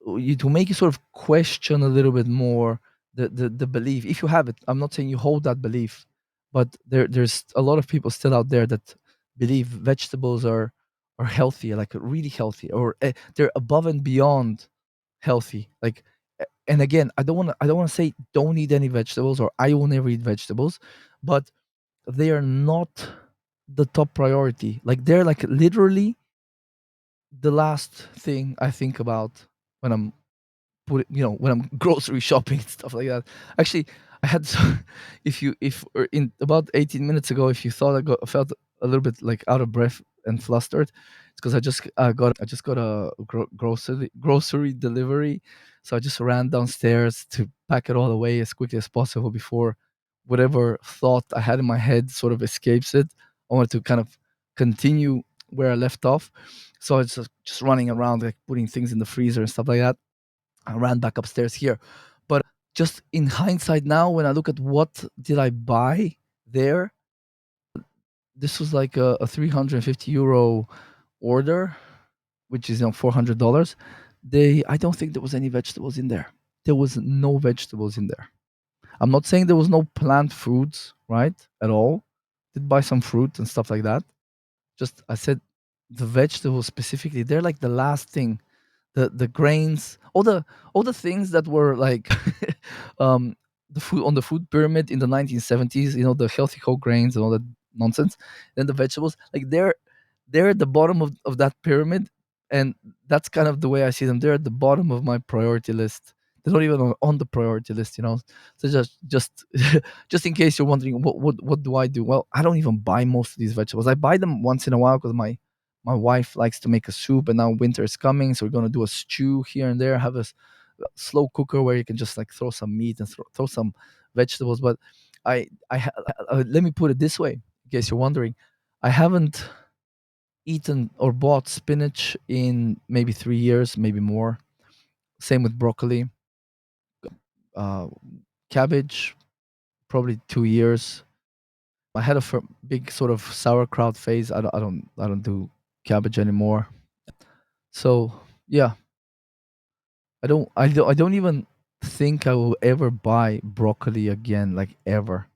to make you sort of question a little bit more the belief, if you have it. I'm not saying you hold that belief, but there's a lot of people still out there that believe vegetables are healthy, like really healthy, or they're above and beyond healthy. Like, and again, I don't want to say don't eat any vegetables, or I will never eat vegetables, but they are not the top priority. Like, they're like literally the last thing I think about when I'm when I'm grocery shopping and stuff like that. Actually, I had if or in about 18 minutes ago, if you thought felt a little bit like out of breath and flustered, it's because I just got a grocery delivery. So I just ran downstairs to pack it all away as quickly as possible before whatever thought I had in my head sort of escapes it. I wanted to kind of continue where I left off. So I was just running around, like putting things in the freezer and stuff like that. I ran back upstairs here. But just in hindsight now, when I look at what did I buy there, this was like a 350 € order, which is $400. I don't think there was any vegetables in there. There was no vegetables in there. I'm not saying there was no plant foods, right? At all. Did buy some fruit and stuff like that. Just I said the vegetables specifically, they're like the last thing. The grains, all the things that were like um the food on the food pyramid in the 1970s, the healthy whole grains and all that nonsense. Then the vegetables, like they're at the bottom of that pyramid, and that's kind of the way I see them. They're at the bottom of my priority list. They're not even on the priority list. So just just in case you're wondering, what do I do? Well, I don't even buy most of these vegetables. I buy them once in a while because my wife likes to make a soup, and now winter is coming, so we're gonna do a stew here and there. Have a slow cooker where you can just like throw some meat and throw some vegetables. But let me put it this way, in case you're wondering, I haven't eaten or bought spinach in maybe 3 years, maybe more. Same with broccoli, uh, cabbage, probably 2 years. I had a big sort of sauerkraut phase. I don't do cabbage anymore. So yeah, I don't even think I will ever buy broccoli again, like ever.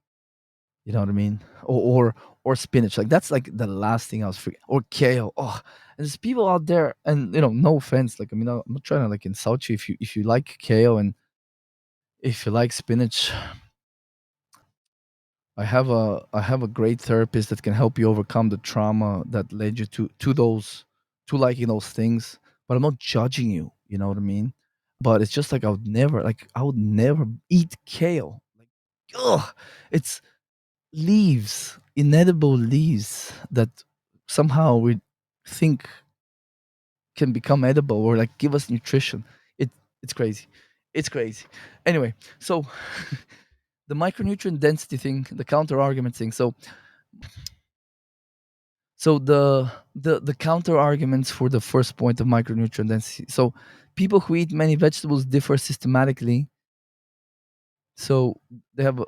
You know what I mean? Or spinach. Like that's like the last thing I was freaking, or kale. Oh, and there's people out there, and no offense. Like, I mean, I'm not trying to like insult you if you like kale and if you like spinach. I have a great therapist that can help you overcome the trauma that led you to liking those things. But I'm not judging you. You know what I mean? But it's just like I would never eat kale. Like, ugh, it's leaves, inedible leaves that somehow we think can become edible or like give us nutrition. It it's crazy. It's crazy. Anyway, so the micronutrient density thing, the counter argument thing. So the counter arguments for the first point of micronutrient density. So people who eat many vegetables differ systematically. So they have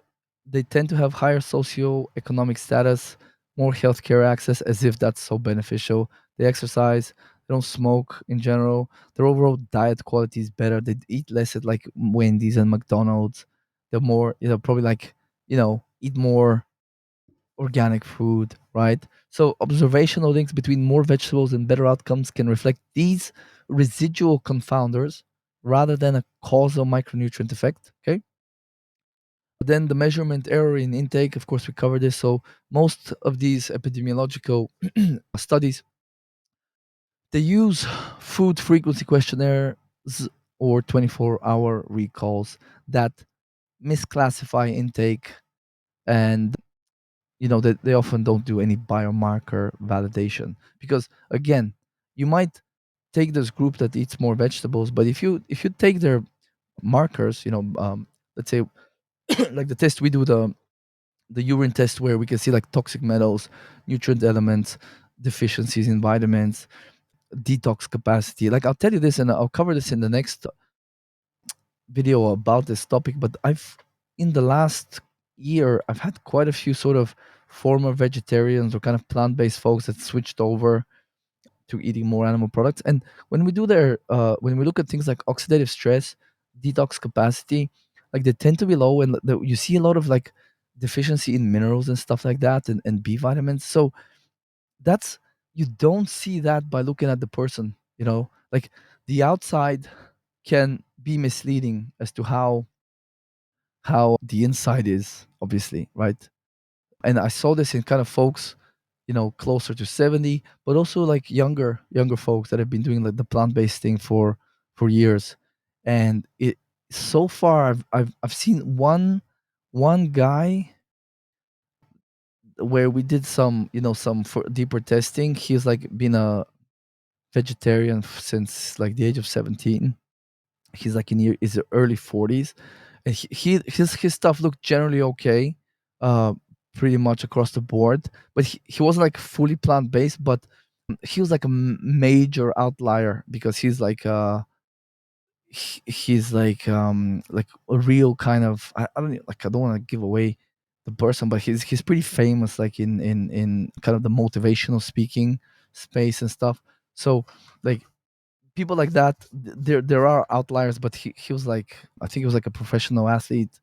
they tend to have higher socioeconomic status, more healthcare access, as if that's so beneficial. They exercise, they don't smoke in general. Their overall diet quality is better. They eat less at like Wendy's and McDonald's. They're more, probably like, eat more organic food, right? So observational links between more vegetables and better outcomes can reflect these residual confounders rather than a causal micronutrient effect. Okay. Then the measurement error in intake, of course, we covered this. So most of these epidemiological studies, they use food frequency questionnaires or 24-hour recalls that misclassify intake, and they often don't do any biomarker validation because, again, you might take this group that eats more vegetables, but if you take their markers, let's say like the test we do, the urine test, where we can see like toxic metals, nutrient elements, deficiencies in vitamins, detox capacity. Like, I'll tell you this, and I'll cover this in the next video about this topic. But in the last year, I've had quite a few sort of former vegetarians or kind of plant-based folks that switched over to eating more animal products. And when we look at things like oxidative stress, detox capacity, like they tend to be low, and you see a lot of like deficiency in minerals and stuff like that, and B vitamins. So that's you don't see that by looking at the person. Like the outside can be misleading as to how the inside is, obviously, right? And I saw this in kind of folks, closer to 70, but also like younger folks that have been doing like the plant-based thing for years. And it so far I've seen one guy where we did some for deeper testing. He's like been a vegetarian since like the age of 17. He's like in his early 40s, and his stuff looked generally okay, uh pretty much across the board. But he wasn't like fully plant-based, but he was like a major outlier because he's like a real kind of, I don't like, I don't want to give away the person, but he's pretty famous, like in kind of the motivational speaking space and stuff. So like people like that, there are outliers, but he was like, I think he was like a professional athlete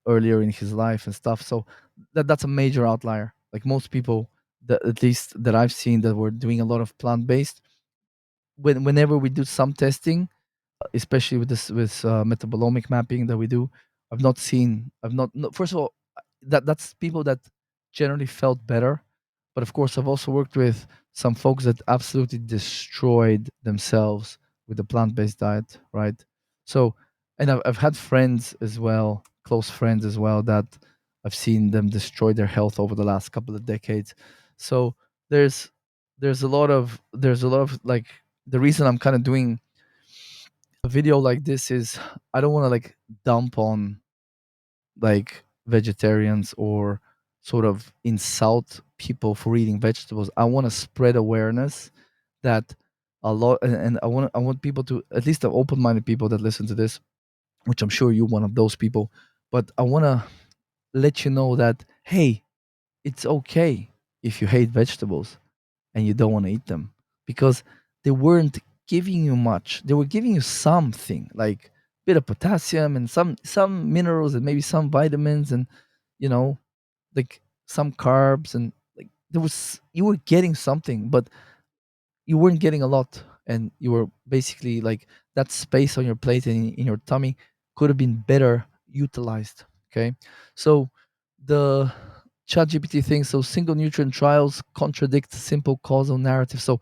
earlier in his life and stuff. So that's a major outlier. Like most people that, at least that I've seen, that were doing a lot of plant-based, whenever we do some testing, especially with this, with metabolomic mapping that we do, I've not no, first of all, that's people that generally felt better. But of course, I've also worked with some folks that absolutely destroyed themselves with the plant-based diet, right? So, and I've had friends as well, close friends as well, that I've seen them destroy their health over the last couple of decades. So there's there's a lot of like, the reason I'm kind of doing a video like this is, I don't want to like dump on like vegetarians or sort of insult people for eating vegetables. I want to spread awareness that a lot, and I want people to, at least the open-minded people that listen to this, which I'm sure you're one of those people, but I want to let you know that, hey, it's okay if you hate vegetables and you don't want to eat them, because they weren't giving you much. They were giving you something like bit of potassium and some minerals and maybe some vitamins, and you know like some carbs, and like there was, you were getting something, but you weren't getting a lot, and you were basically like, that space on your plate and in your tummy could have been better utilized. Okay. So the ChatGPT thing. So single nutrient trials contradict simple causal narrative. So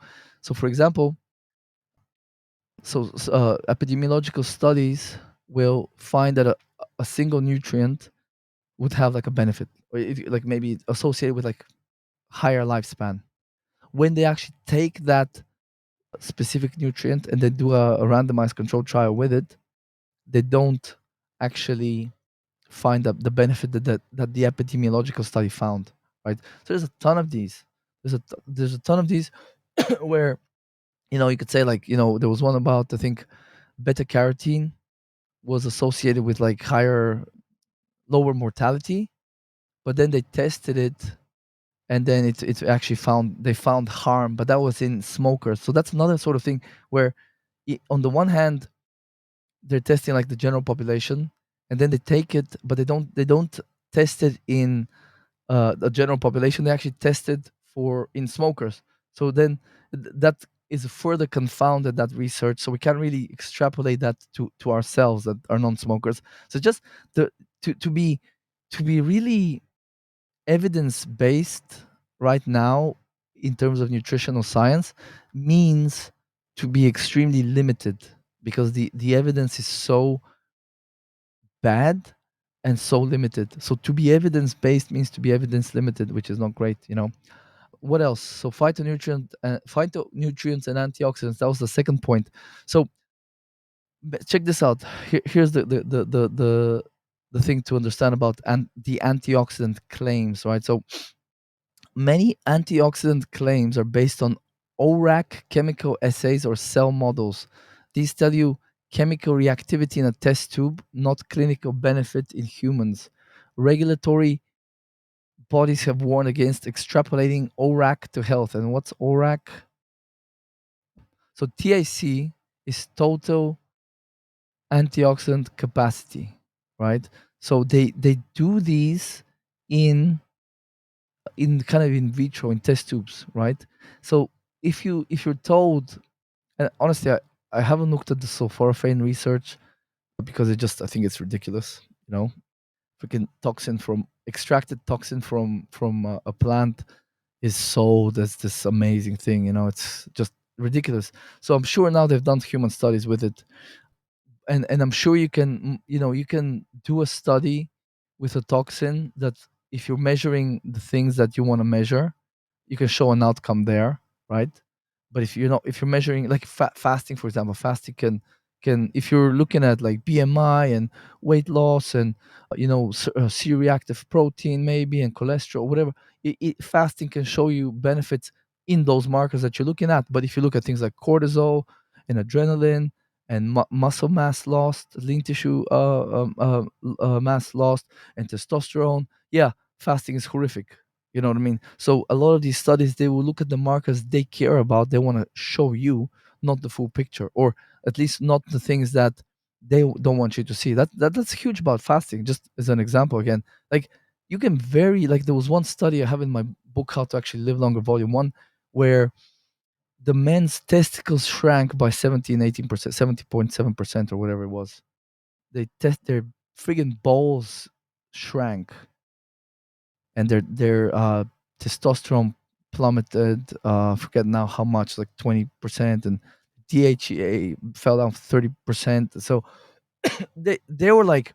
for example, epidemiological studies will find that a single nutrient would have like a benefit, or like maybe associated with like higher lifespan. When they actually take that specific nutrient and they do a randomized control trial with it, they don't actually find the benefit that the epidemiological study found, right? So there's a ton of these. There's a ton of these where you could say like there was one about I think beta carotene was associated with like lower mortality, but then they tested it and then it actually found harm, but that was in smokers. So that's another sort of thing where on the one hand they're testing like the general population, and then they take it but they don't test it in the general population. They actually tested for in smokers. So then that is further confounded that research, so we can't really extrapolate that to ourselves that are non-smokers. So just the to be really evidence based right now in terms of nutritional science means to be extremely limited, because the evidence is so bad and so limited. So to be evidence based means to be evidence limited, which is not great. What else? So phytonutrients and antioxidants. That was the second point. So check this out. Here's the thing to understand about the antioxidant claims, right? So many antioxidant claims are based on ORAC chemical assays or cell models. These tell you chemical reactivity in a test tube, not clinical benefit in humans. Regulatory bodies have warned against extrapolating ORAC to health. And what's ORAC? So TAC is total antioxidant capacity, right? So they do these in kind of in vitro in test tubes, right? So if you're told, and honestly, I haven't looked at the sulforaphane research because I think it's ridiculous. Freaking toxin from extracted toxin from a plant is sold as this amazing thing. It's just ridiculous. So I'm sure now they've done human studies with it, and I'm sure you can do a study with a toxin that if you're measuring the things that you want to measure, you can show an outcome there, right? But if you're measuring like fasting, for example, fasting can if you're looking at like BMI and weight loss and C-reactive protein maybe and cholesterol, whatever, fasting can show you benefits in those markers that you're looking at. But if you look at things like cortisol and adrenaline and muscle mass lost, lean tissue mass lost, and testosterone, yeah, fasting is horrific. You know what I mean? So a lot of these studies, they will look at the markers they care about. They want to show you not the full picture, or at least not the things that they don't want you to see. That's huge about fasting. Just as an example, again, like you can vary. Like there was one study I have in my book, How to Actually Live Longer, Volume One, where the men's testicles shrank by 17, 18%, 70.7% or whatever it was. They test their friggin' balls shrank, and their testosterone plummeted. Forget now how much, like 20%, and DHEA fell down 30%. So they were like,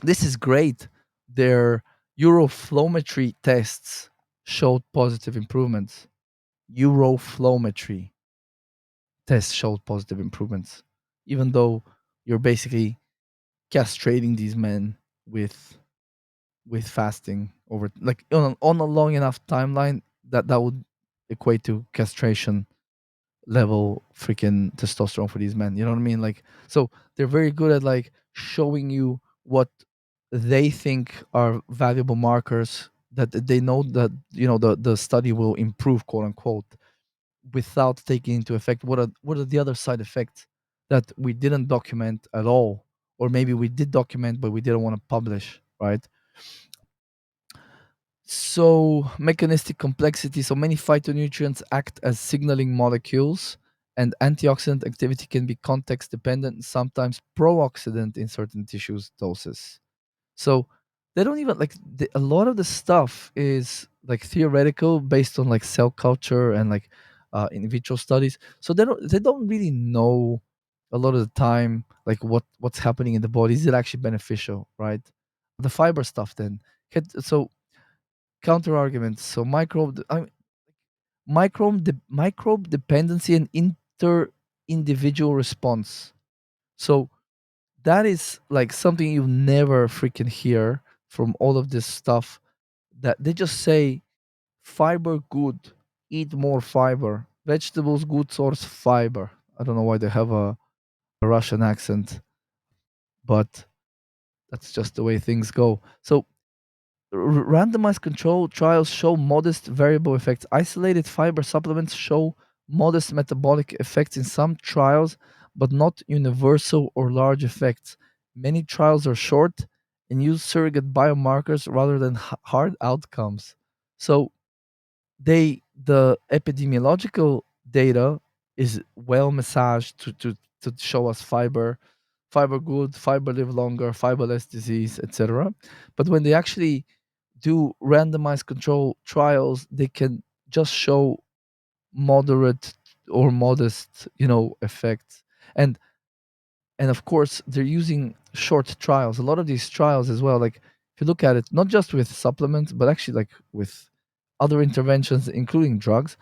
"This is great." Their uroflowmetry tests showed positive improvements. Uroflowmetry tests showed positive improvements, even though you're basically castrating these men with fasting over like on a long enough timeline that would equate to castration level freaking testosterone for these men. You know what I mean? Like, so they're very good at like showing you what they think are valuable markers that they know that the study will improve, quote unquote, without taking into effect what are the other side effects that we didn't document at all, or maybe we did document but we didn't want to publish, right? So, mechanistic complexity. So, many phytonutrients act as signaling molecules, and antioxidant activity can be context dependent, sometimes pro-oxidant in certain tissues doses. So, they don't even like a lot of the stuff is like theoretical based on like cell culture and like in vitro studies. So they don't really know a lot of the time like what's happening in the body. Is it actually beneficial, right? The fiber stuff then. So counter arguments. So microbe dependency and inter individual response. So that is like something you never freaking hear from all of this stuff, that they just say fiber good, eat more fiber, vegetables good source fiber. I don't know why they have a Russian accent, but that's just the way things go. So randomized control trials show modest variable effects. Isolated fiber supplements show modest metabolic effects in some trials, but not universal or large effects. Many trials are short and use surrogate biomarkers rather than hard outcomes. So the epidemiological data is well massaged to show us fiber good, fiber live longer, fiber less disease, etc. But when they actually do randomized control trials, they can just show moderate or modest, effects. And and of course, they're using short trials. A lot of these trials as well, like if you look at it, not just with supplements, but actually like with other interventions, including drugs,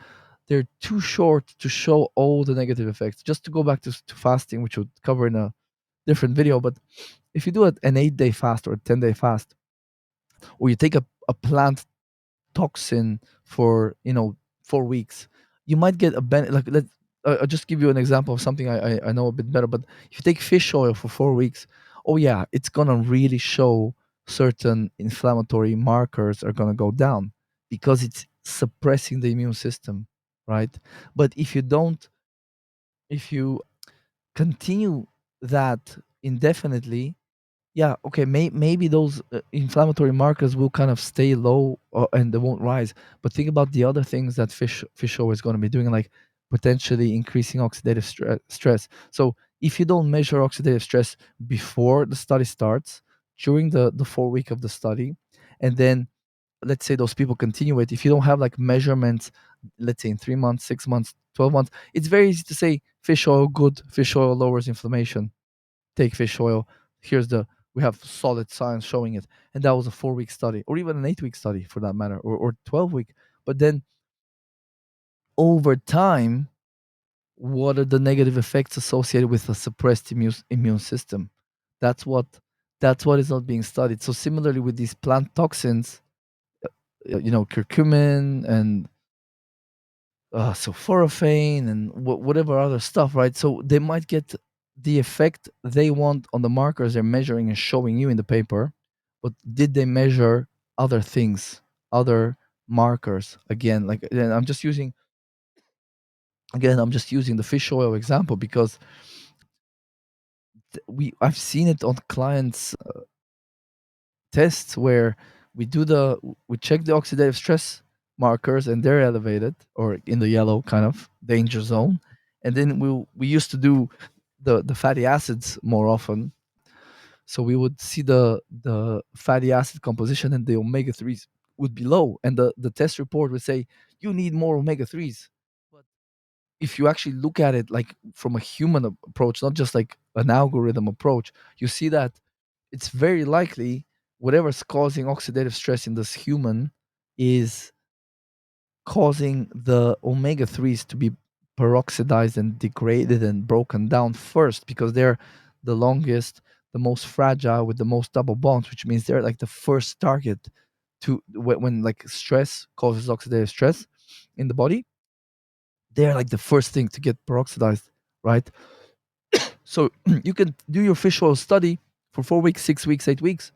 they're too short to show all the negative effects. Just to go back to fasting, which we'll cover in a different video, but if you do an 8-day fast or a 10-day fast, or you take a plant toxin for 4 weeks, you might get a benefit. Like I'll just give you an example of something I know a bit better. But if you take fish oil for 4 weeks, oh yeah, it's gonna really show certain inflammatory markers are gonna go down because it's suppressing the immune system, right? But if you continue that indefinitely, yeah, okay, maybe those inflammatory markers will kind of stay low, and they won't rise. But think about the other things that fish oil is going to be doing, like potentially increasing oxidative stress. So if you don't measure oxidative stress before the study starts, during the 4 week of the study, and then let's say those people continue it, if you don't have like measurements, let's say in 3 months, 6 months, 12 months, it's very easy to say fish oil good, fish oil lowers inflammation, take fish oil. Here's the We have solid science showing it, and that was a 4 week study, or even an 8 week study for that matter, or 12 week. But then over time, what are the negative effects associated with a suppressed immune system? That's what that's what is not being studied. So similarly with these plant toxins, curcumin and sulforaphane and whatever other stuff, right? So they might get the effect they want on the markers they're measuring and showing you in the paper, but did they measure other things, other markers? I'm just using the fish oil example because I've seen it on clients tests where we check the oxidative stress markers and they're elevated or in the yellow kind of danger zone, and then we used to do the fatty acids more often. So we would see the fatty acid composition, and the omega 3s would be low, and the test report would say you need more omega 3s. But if you actually look at it like from a human approach, not just like an algorithm approach, you see that it's very likely whatever's causing oxidative stress in this human is causing the omega 3s to be peroxidized and degraded and broken down first, because they're the longest, the most fragile, with the most double bonds, which means they're like the first target to when like stress causes oxidative stress in the body. They're like the first thing to get peroxidized, right? So you can do your fish oil study for 4 weeks, 6 weeks, 8 weeks.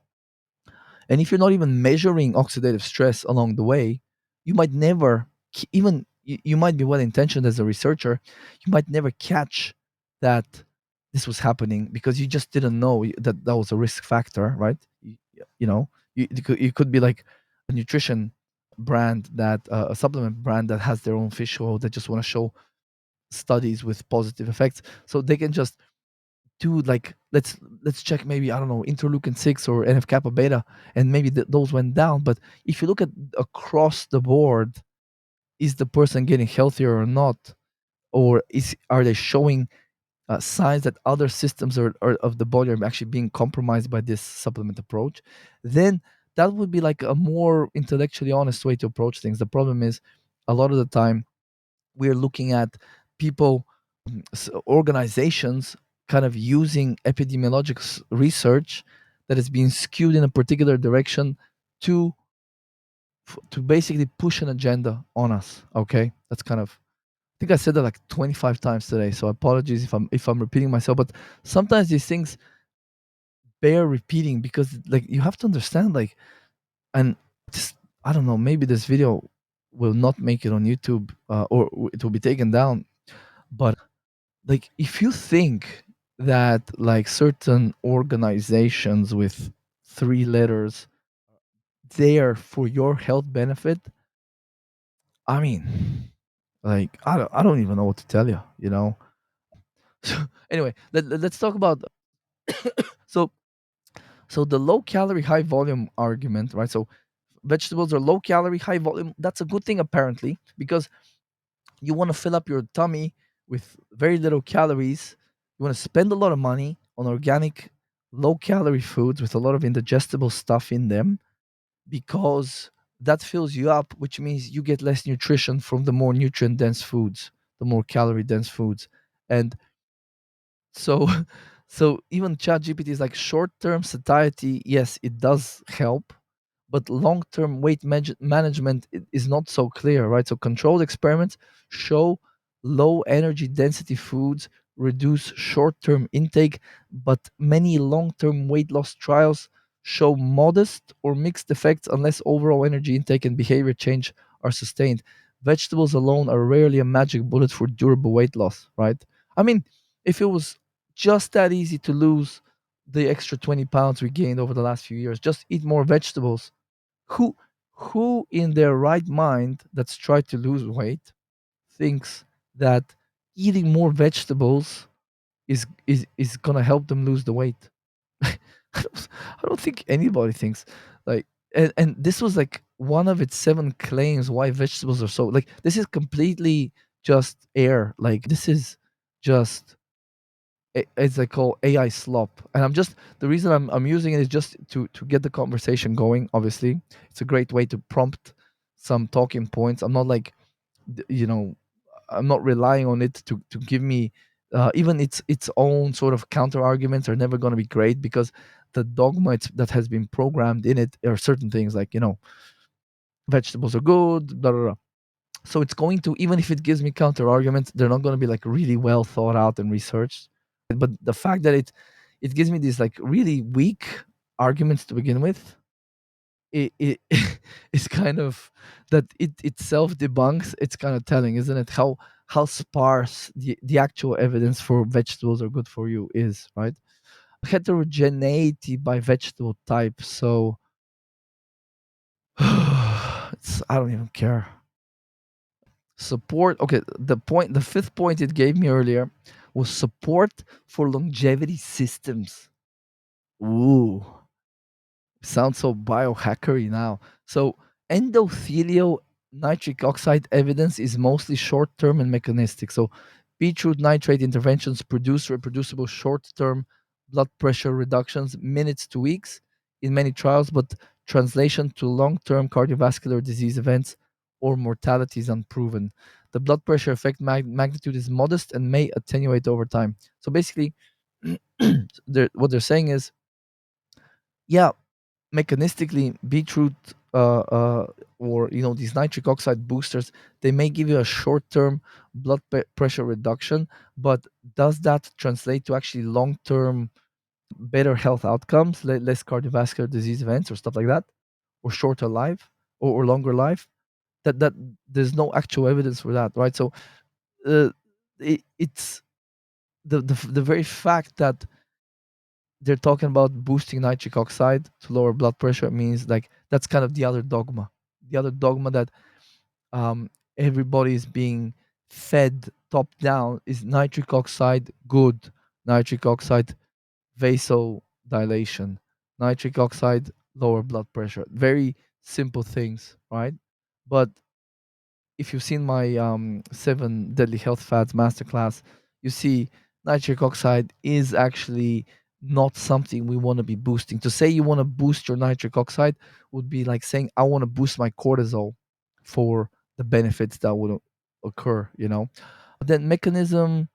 And if you're not even measuring oxidative stress along the way, you might never, even you might be well intentioned as a researcher, you might never catch that this was happening because you just didn't know that that was a risk factor, right? You know, you could be like a nutrition brand a supplement brand that has their own fish oil that just want to show studies with positive effects. So they can just dude, like let's check maybe, I don't know, interleukin 6 or NF kappa beta, and maybe those went down. But if you look at across the board, is the person getting healthier or not, or are they showing signs that other systems of the body are actually being compromised by this supplement approach? Then that would be like a more intellectually honest way to approach things. The problem is, a lot of the time we're looking at people, organizations, kind of using epidemiological research that is being skewed in a particular direction to to basically push an agenda on us. Okay, that's kind of, I think I said that like 25 times today, so apologies if I'm repeating myself, but sometimes these things bear repeating because like you have to understand, like, and just, I don't know, maybe this video will not make it on YouTube, or it will be taken down, but like if you think that like certain organizations with three letters there for your health benefit, I mean, like I don't even know what to tell you, you know. So anyway, let's talk about, so the low calorie high volume argument, right? So vegetables are low calorie high volume. That's a good thing apparently, because you want to fill up your tummy with very little calories. You want to spend a lot of money on organic low calorie foods with a lot of indigestible stuff in them, because that fills you up, which means you get less nutrition from the more nutrient dense foods, the more calorie dense foods. And so so even ChatGPT is like, short-term satiety, yes, it does help, but long-term weight management is not so clear, right? So controlled experiments show low energy density foods reduce short-term intake, but many long-term weight loss trials show modest or mixed effects unless overall energy intake and behavior change are sustained. Vegetables alone are rarely a magic bullet for durable weight loss, right? I mean, if it was just that easy to lose the extra 20 pounds we gained over the last few years, just eat more vegetables. Who who in their right mind that's tried to lose weight thinks that eating more vegetables is gonna help them lose the weight? I don't think anybody thinks, like, and this was like one of its seven claims why vegetables are so, like, this is completely just air, like this is just, it's like called AI slop, and I'm just, the reason I'm using it is just to get the conversation going. Obviously, it's a great way to prompt some talking points. I'm not like, you know, I'm not relying on it to give me, even its own sort of counter arguments are never going to be great, because the dogma that has been programmed in it are certain things like, vegetables are good, blah, blah, blah. So it's going to, even if it gives me counter arguments, they're not going to be like really well thought out and researched. But the fact that it gives me these like really weak arguments to begin with, it it's kind of, that it itself debunks. It's kind of telling, isn't it, how sparse the actual evidence for vegetables are good for you is, right? Heterogeneity by vegetable type. So I don't even care. Support. Okay, the fifth point it gave me earlier was support for longevity systems. Ooh, sounds so biohackery now. So endothelial nitric oxide evidence is mostly short-term and mechanistic. So beetroot nitrate interventions produce reproducible short-term blood pressure reductions, minutes to weeks, in many trials, but translation to long-term cardiovascular disease events or mortality is unproven. The blood pressure effect magnitude is modest and may attenuate over time. So basically, what they're saying is, yeah, mechanistically, beetroot, or these nitric oxide boosters, they may give you a short-term pressure reduction, but does that translate to actually long-term better health outcomes, less cardiovascular disease events or stuff like that, or shorter life, or longer life? That there's no actual evidence for that, right? So uh, it's the very fact that they're talking about boosting nitric oxide to lower blood pressure means, like, that's kind of the other dogma. The other dogma that everybody is being fed top down is nitric oxide good, nitric oxide vasodilation, nitric oxide lower blood pressure. Very simple things, right? But if you've seen my seven deadly health fads masterclass, you see nitric oxide is actually not something we want to be boosting. To say you want to boost your nitric oxide would be like saying I want to boost my cortisol for the benefits that would occur, you know. Then mechanism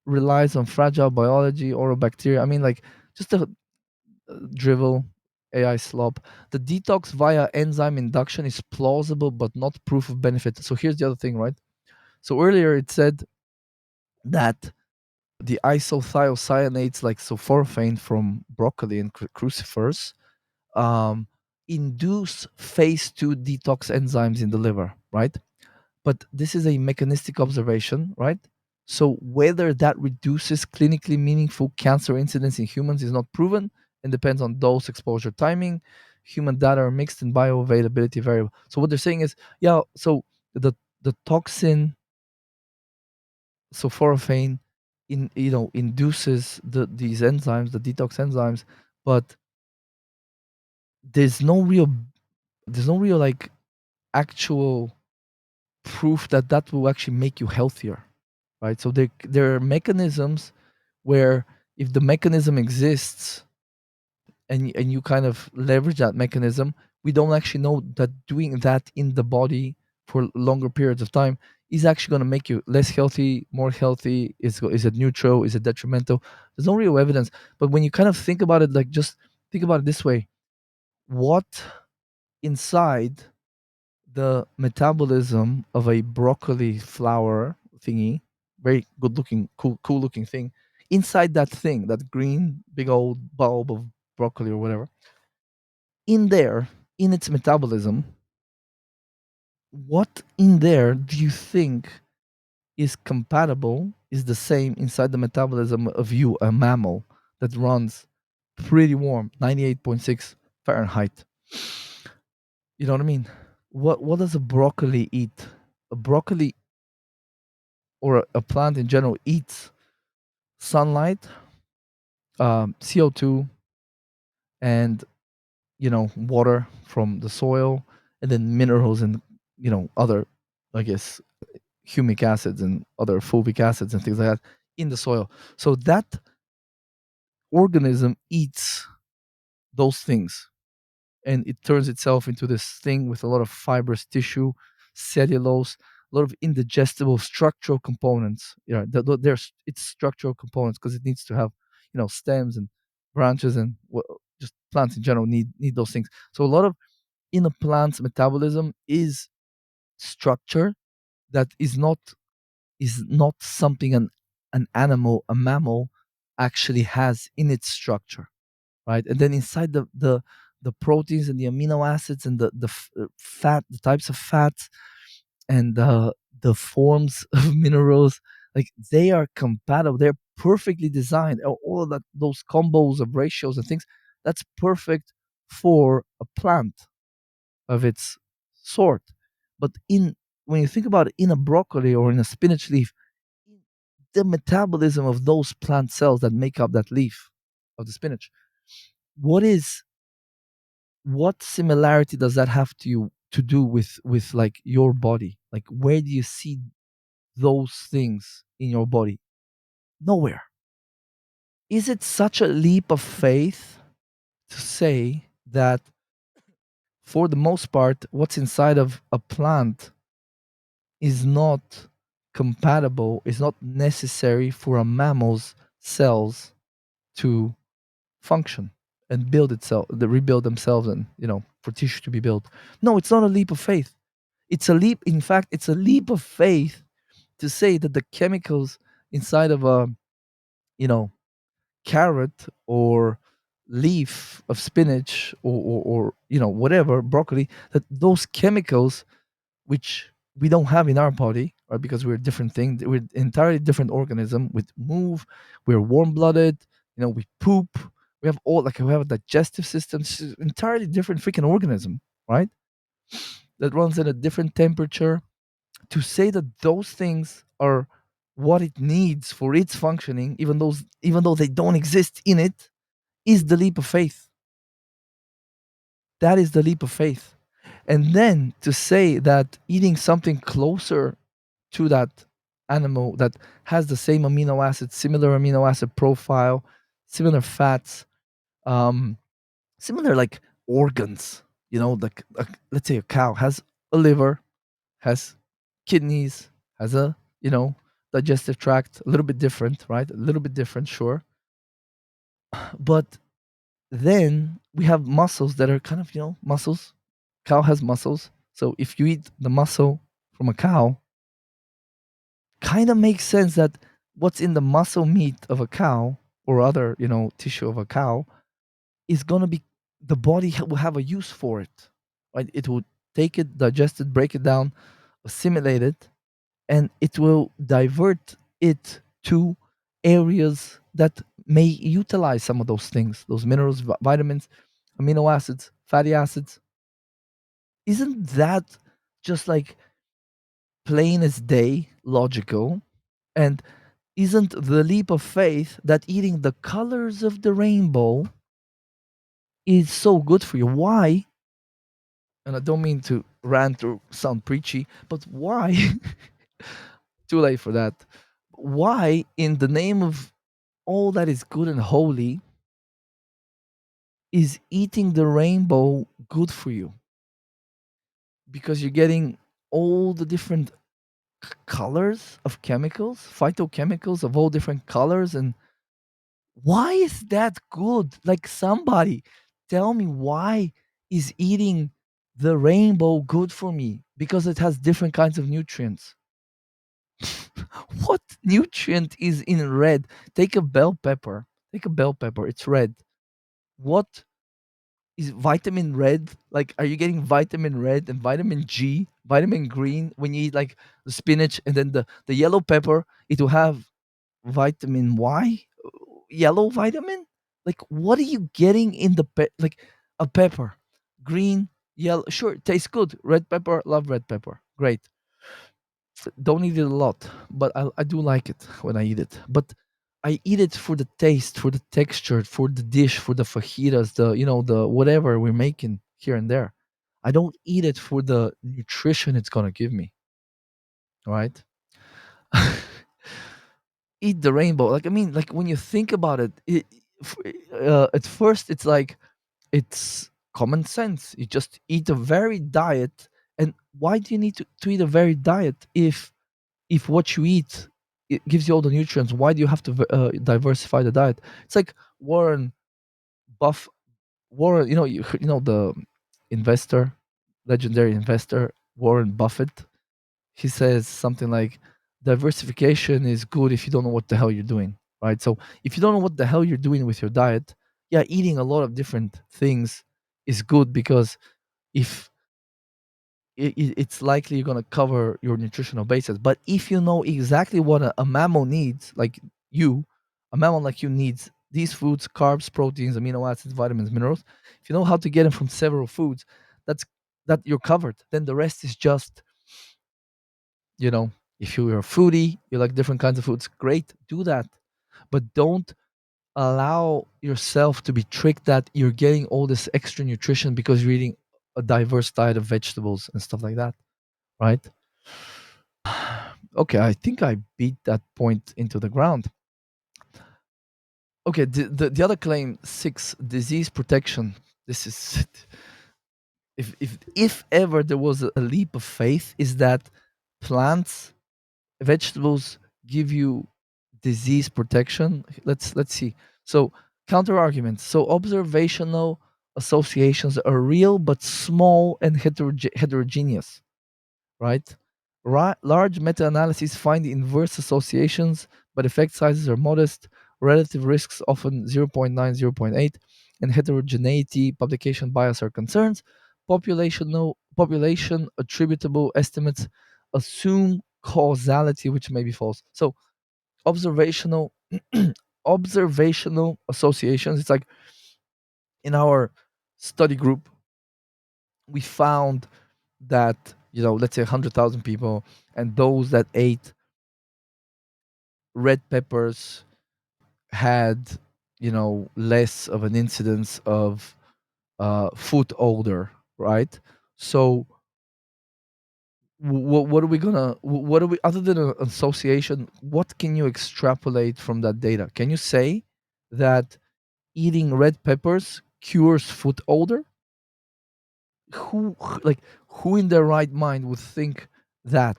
relies on fragile biology or bacteria. I mean, like just a drivel AI slop. The detox via enzyme induction is plausible but not proof of benefit. So here's the other thing, right? So earlier it said that the isothiocyanates like sulforaphane from broccoli and crucifers um, induce phase 2 detox enzymes in the liver, right? But this is a mechanistic observation, right? So whether that reduces clinically meaningful cancer incidence in humans is not proven and depends on dose, exposure, timing. Human data are mixed and bioavailability variable. So what they're saying is, yeah, so the toxin sulforaphane induces these enzymes, the detox enzymes, but there's no real there's no real like actual proof that that will actually make you healthier, right? So there are mechanisms where if the mechanism exists and you kind of leverage that mechanism, we don't actually know that doing that in the body for longer periods of time is actually going to make you less healthy, more healthy. Is it neutral? Is it detrimental? There's no real evidence. But when you kind of think about it, like just think about it this way: what inside the metabolism of a broccoli flower thingy, very good looking, cool looking thing, inside that thing, that green big old bulb of broccoli or whatever, in there, in its metabolism, what in there do you think is compatible, is the same inside the metabolism of you, a mammal that runs pretty warm, 98.6 Fahrenheit? You know what I mean? What does a broccoli eat? A broccoli or a plant in general eats sunlight, CO2, and water from the soil, and then minerals and other, I guess, humic acids and other fulvic acids and things like that in the soil. So that organism eats those things and it turns itself into this thing with a lot of fibrous tissue, cellulose, a lot of indigestible structural components. Yeah, there's its structural components because it needs to have, stems and branches and just plants in general need those things. So a lot of in a plant's metabolism is structure that is not something an animal, a mammal, actually has in its structure, right? And then inside the proteins and the amino acids and fat, the types of fats and the forms of minerals, like they are compatible. They're perfectly designed. All of that, those combos of ratios and things, that's perfect for a plant of its sort. But in when you think about it, in a broccoli or in a spinach leaf, the metabolism of those plant cells that make up that leaf of the spinach, what is what similarity does that have to do with like your body? Like where do you see those things in your body? Nowhere. Is it such a leap of faith to say that for the most part what's inside of a plant is not compatible, is not necessary for a mammal's cells to function and build itself, the rebuild themselves, and for tissue to be built? No, it's not a leap of faith. It's a leap. In fact, it's a leap of faith to say that the chemicals inside of a you know carrot or leaf of spinach or whatever broccoli, that those chemicals which we don't have in our body, right? Because we're a different thing. We're an entirely different organism. We move. We're warm blooded. We poop. We have all like we have a digestive system. It's an entirely different freaking organism, right? That runs at a different temperature. To say that those things are what it needs for its functioning, even though they don't exist in it, is the leap of faith. That is the leap of faith. And then to say that eating something closer to that animal that has the same amino acids, similar amino acid profile, similar fats, um, similar like organs, like let's say a cow has a liver, has kidneys, has a, digestive tract, a little bit different, right? A little bit different, sure. But then we have muscles that are kind of, muscles. Cow has muscles. So if you eat the muscle from a cow, kind of makes sense that what's in the muscle meat of a cow or other, tissue of a cow is going to be, the body will have a use for it, right? It will take it, digest it, break it down, assimilate it, and it will divert it to areas that may utilize some of those things, those minerals, vitamins, amino acids, fatty acids. Isn't that just like plain as day logical? And isn't the leap of faith that eating the colors of the rainbow is so good for you? Why? And I don't mean to rant or sound preachy, but why? Too late for that. Why, in the name of all that is good and holy, is eating the rainbow good for you? Because you're getting all the different colors of chemicals, phytochemicals of all different colors. And why is that good? Like, somebody tell me, why is eating the rainbow good for me? Because it has different kinds of nutrients. What nutrient is in red? Take a bell pepper. Take a bell pepper. It's red. What is vitamin red? Like, are you getting vitamin red and vitamin G, vitamin green when you eat like the spinach, and then the yellow pepper? It will have vitamin Y, yellow vitamin. Like, what are you getting in like a pepper, green, yellow? Sure, it tastes good. Red pepper, love red pepper. Great. Don't eat it a lot, but I do like it when I eat it. But I eat it for the taste, for the texture, for the dish, for the fajitas, the whatever we're making here and there. I don't eat it for the nutrition it's gonna give me. Right? Eat the rainbow. Like, I mean, like, when you think about it, f- at first it's like it's common sense. You just eat a varied diet. And why do you need to eat a varied diet if what you eat, it gives you all the nutrients? Why do you have to diversify the diet? It's like Buff Warren, the investor, legendary investor Warren Buffett. He says something like, diversification is good if you don't know what the hell you're doing, right? So if you don't know what the hell you're doing with your diet, yeah, eating a lot of different things is good, because if it's likely you're going to cover your nutritional basis. But if you know exactly what a mammal needs, like you, a mammal like you needs these foods, carbs, proteins, amino acids, vitamins, minerals. If you know how to get them from several foods, that's that you're covered. Then the rest is just, you know, if you're a foodie, you like different kinds of foods, great, do that. But don't allow yourself to be tricked that you're getting all this extra nutrition because you're eating a diverse diet of vegetables and stuff like that, right? Okay, I think I beat that point into the ground. Okay, the other claim, six, disease protection. This is, if ever there was a leap of faith, is that plants, vegetables give you disease protection. Let's see. So, counter arguments. So, observational associations are real but small and heterogeneous, right? Large meta-analyses find inverse associations, but effect sizes are modest. Relative risks often zero point 0.9, zero point 0.8, and heterogeneity, publication bias are concerns. Population attributable estimates assume causality, which may be false. So observational observational associations. It's like, in our study group, we found that, let's say 100,000 people, and those that ate red peppers had, less of an incidence of food odor, right? So what are we gonna what are we, other than an association, what can you extrapolate from that data? Can you say that eating red peppers cures food odor? Like, who in their right mind would think that,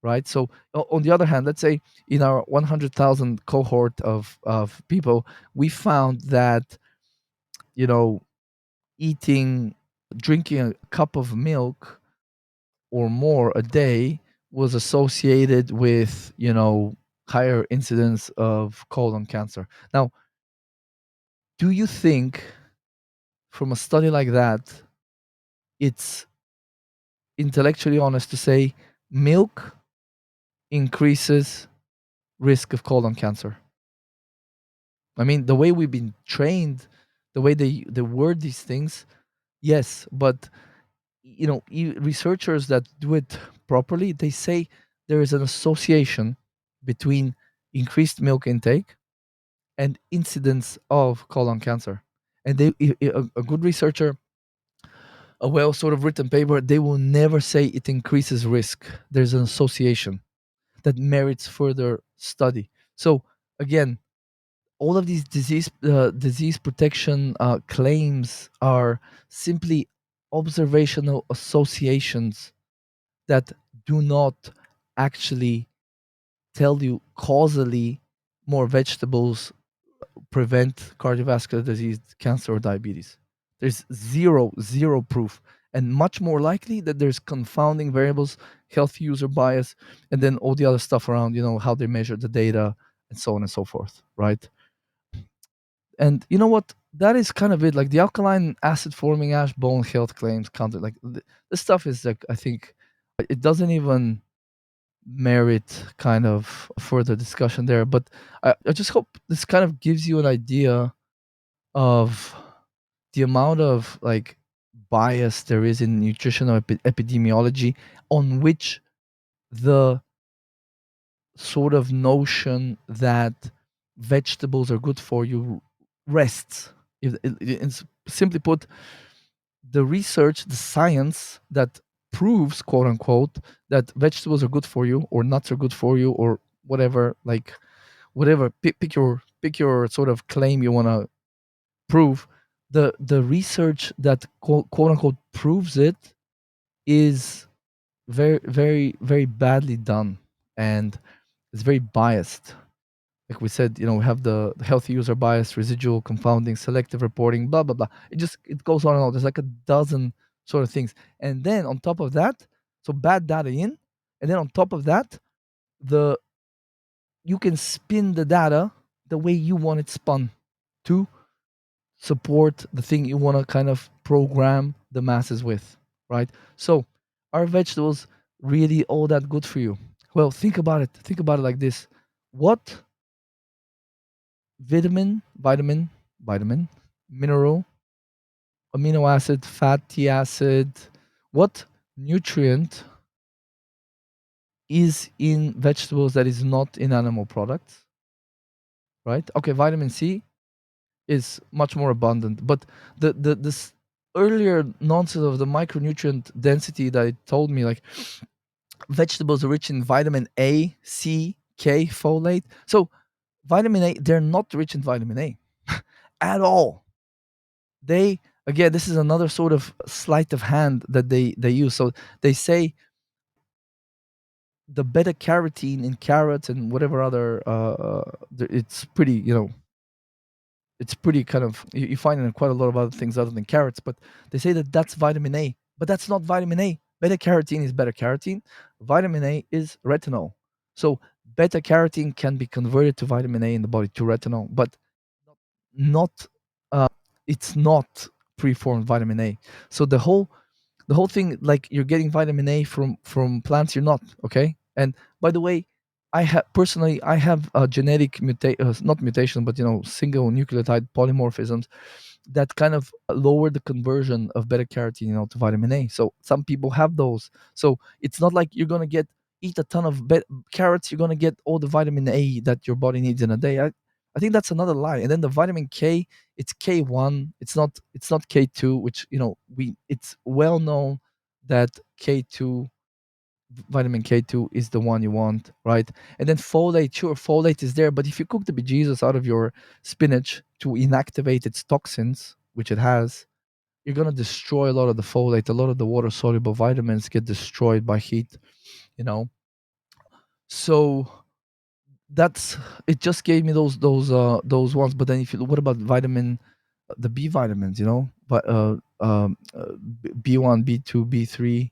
right? So on the other hand, let's say in our 100,000 cohort of people, we found that, you know eating drinking a cup of milk or more a day was associated with, higher incidence of colon cancer. Now, do you think from a study like that, it's intellectually honest to say milk increases risk of colon cancer? I mean, the way we've been trained, the way they word these things, yes, but researchers that do it properly, they say there is an association between increased milk intake and incidence of colon cancer. And a good researcher, a well sort of written paper, they will never say it increases risk. There's an association that merits further study. So again, all of these disease protection claims are simply observational associations that do not actually tell you causally more vegetables prevent cardiovascular disease, cancer, or diabetes. There's zero proof, and much more likely that there's confounding variables, health user bias, and then all the other stuff around, how they measure the data and so on and so forth, right? And you know what? That is kind of it. Like the alkaline acid forming ash bone health claims counted. Like this stuff is like, I think it doesn't even merit kind of further discussion there. But I just hope this kind of gives you an idea of the amount of like bias there is in nutritional epidemiology, on which the sort of notion that vegetables are good for you rests. It's simply put, the research, the science that proves, quote unquote, that vegetables are good for you or nuts are good for you or whatever, like whatever, pick your sort of claim you want to prove. The research that quote unquote proves it is very badly done, and it's very biased. Like we said, we have the healthy user bias, residual confounding, selective reporting, blah blah blah. It goes on and on. There's like a dozen sort of things, and then on top of that, so bad data in, and then on top of that, the you can spin the data the way you want it spun to support the thing you want to kind of program the masses with, right? So, are vegetables really all that good for you? Well, think about it. Think about it like this: what vitamin, mineral, amino acid, fatty acid, what nutrient is in vegetables that is not in animal products, right? Okay, vitamin C is much more abundant, but this earlier nonsense of the micronutrient density that it told me, like vegetables are rich in vitamin A, C, K, folate. So vitamin A, they're not rich in vitamin A at all. They, again, this is another sort of sleight of hand that they use. So they say the beta carotene in carrots and whatever other it's pretty, it's pretty kind of, you find it in quite a lot of other things other than carrots, but they say that that's vitamin A, but that's not vitamin A. Beta carotene is beta carotene. Vitamin A is retinol. So beta carotene can be converted to vitamin A in the body, to retinol, but not uh, it's not preformed vitamin A. So the whole thing, like you're getting vitamin A from plants, you're not, okay? And by the way, I have a genetic not mutation, but single nucleotide polymorphisms that kind of lower the conversion of beta carotene, to vitamin A. So some people have those. So it's not like you're gonna get eat a ton of carrots, you're gonna get all the vitamin A that your body needs in a day. I think that's another lie. And then the vitamin K, it's K1. It's not K2, which it's well known that K2 vitamin K2 is the one you want, right? And then folate, sure, folate is there, but if you cook the bejesus out of your spinach to inactivate its toxins, which it has, you're gonna destroy a lot of the folate. A lot of the water soluble vitamins get destroyed by heat, you know. So that's it. Just gave me those ones. But then if you what about the B vitamins, but B1, B2, B3,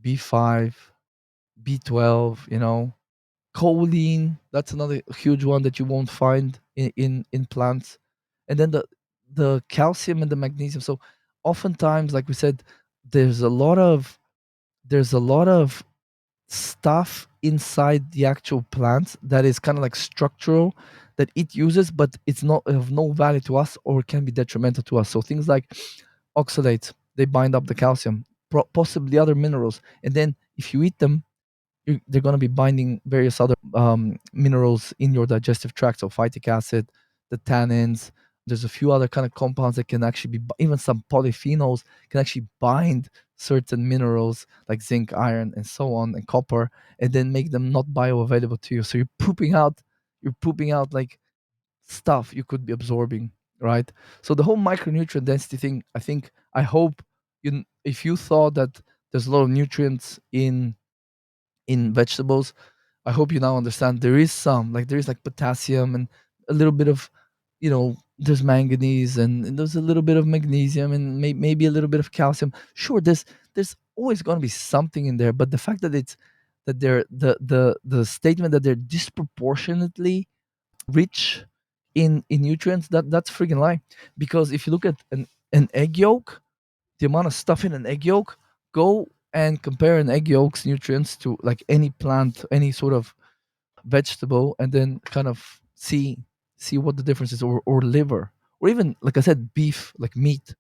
B5, B12, choline, that's another huge one that you won't find in plants. And then the calcium and the magnesium. So oftentimes, like we said, there's a lot of there's a lot of stuff inside the actual plant that is kind of like structural that it uses, but it's not of no value to us or can be detrimental to us. So things like oxalates, they bind up the calcium, possibly other minerals, and then if you eat them, they're going to be binding various other minerals in your digestive tract. So phytic acid, the tannins. There's a few other kind of compounds that can actually even some polyphenols can actually bind certain minerals like zinc, iron, and so on, and copper, and then make them not bioavailable to you. So you're pooping out like stuff you could be absorbing, right? So the whole micronutrient density thing, I hope if you thought that there's a lot of nutrients in vegetables, I hope you now understand there is some, like there is like potassium and a little bit of, there's manganese and there's a little bit of magnesium and maybe a little bit of calcium. Sure, there's always going to be something in there, but the fact that they're the statement that they're disproportionately rich in nutrients, that's freaking lie. Because if you look at an egg yolk, the amount of stuff in an egg yolk, go and compare an egg yolk's nutrients to like any plant, any sort of vegetable, and then kind of see what the difference is, or liver, or even like I said, beef, like meat.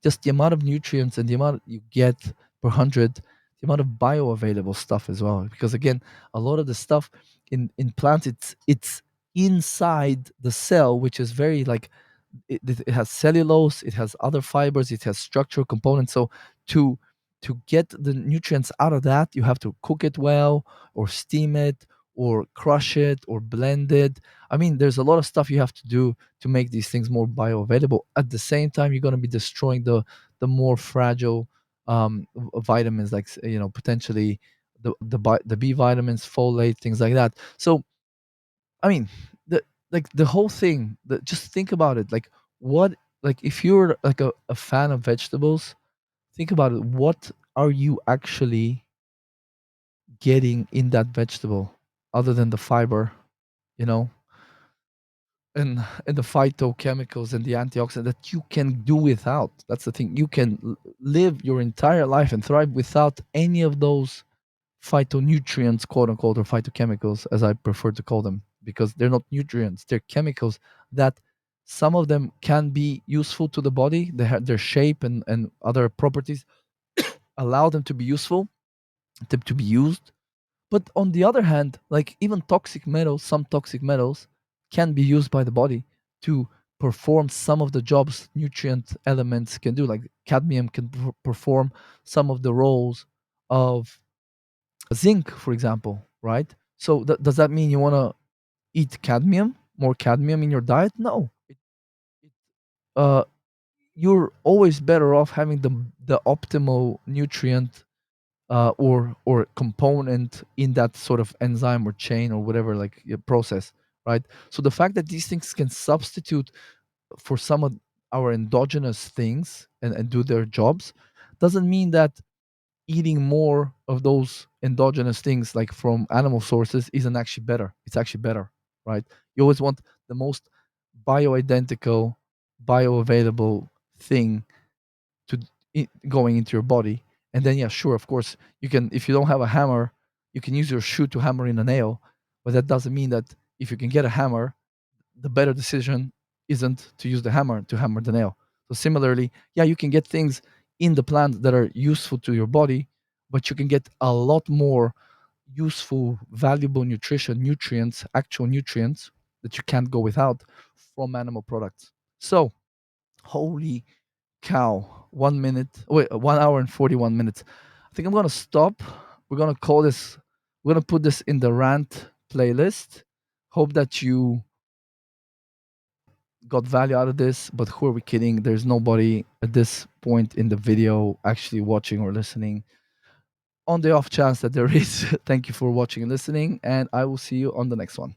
Just the amount of nutrients and the amount you get per hundred, the amount of bioavailable stuff as well. Because again, a lot of the stuff in plants, it's inside the cell, which is very like it has cellulose, it has other fibers, it has structural components. So to to get the nutrients out of that, you have to cook it well, or steam it, or crush it, or blend it. I mean, there's a lot of stuff you have to do to make these things more bioavailable. At the same time, you're going to be destroying the more fragile vitamins, like potentially the B vitamins, folate, things like that. So I mean, the the whole thing. Just think about it. What like if you're like a fan of vegetables, think about it. What are you actually getting in that vegetable other than the fiber? You know, and the phytochemicals and the antioxidant that you can do without. That's the thing. You can live your entire life and thrive without any of those phytonutrients, quote unquote, or phytochemicals, as I prefer to call them, because they're not nutrients, they're chemicals that some of them can be useful to the body. They have their shape and other properties allow them to be useful, them to be used. But on the other hand, like even toxic metals, some toxic metals can be used by the body to perform some of the jobs nutrient elements can do. Like cadmium can perform some of the roles of zinc, for example, right? So does that mean you want to eat more cadmium in your diet? No. Uh, you're always better off having the optimal nutrient or component in that sort of enzyme or chain or whatever, like process, right? So the fact that these things can substitute for some of our endogenous things and do their jobs doesn't mean that eating more of those endogenous things like from animal sources isn't actually better. It's actually better, right? You always want the most bioidentical, bioavailable thing to going into your body. And then yeah, sure, of course, you can, if you don't have a hammer, you can use your shoe to hammer in a nail, but that doesn't mean that if you can get a hammer, the better decision isn't to use the hammer to hammer the nail. So similarly, yeah, you can get things in the plant that are useful to your body, but you can get a lot more useful, valuable nutrients, actual nutrients that you can't go without from animal products. So, holy cow, 1 minute, wait, 1 hour and 41 minutes. I think I'm gonna stop. We're gonna call this, we're gonna put this in the rant playlist. Hope that you got value out of this, but who are we kidding? There's nobody at this point in the video actually watching or listening. On the off chance that there is, thank you for watching and listening, and I will see you on the next one.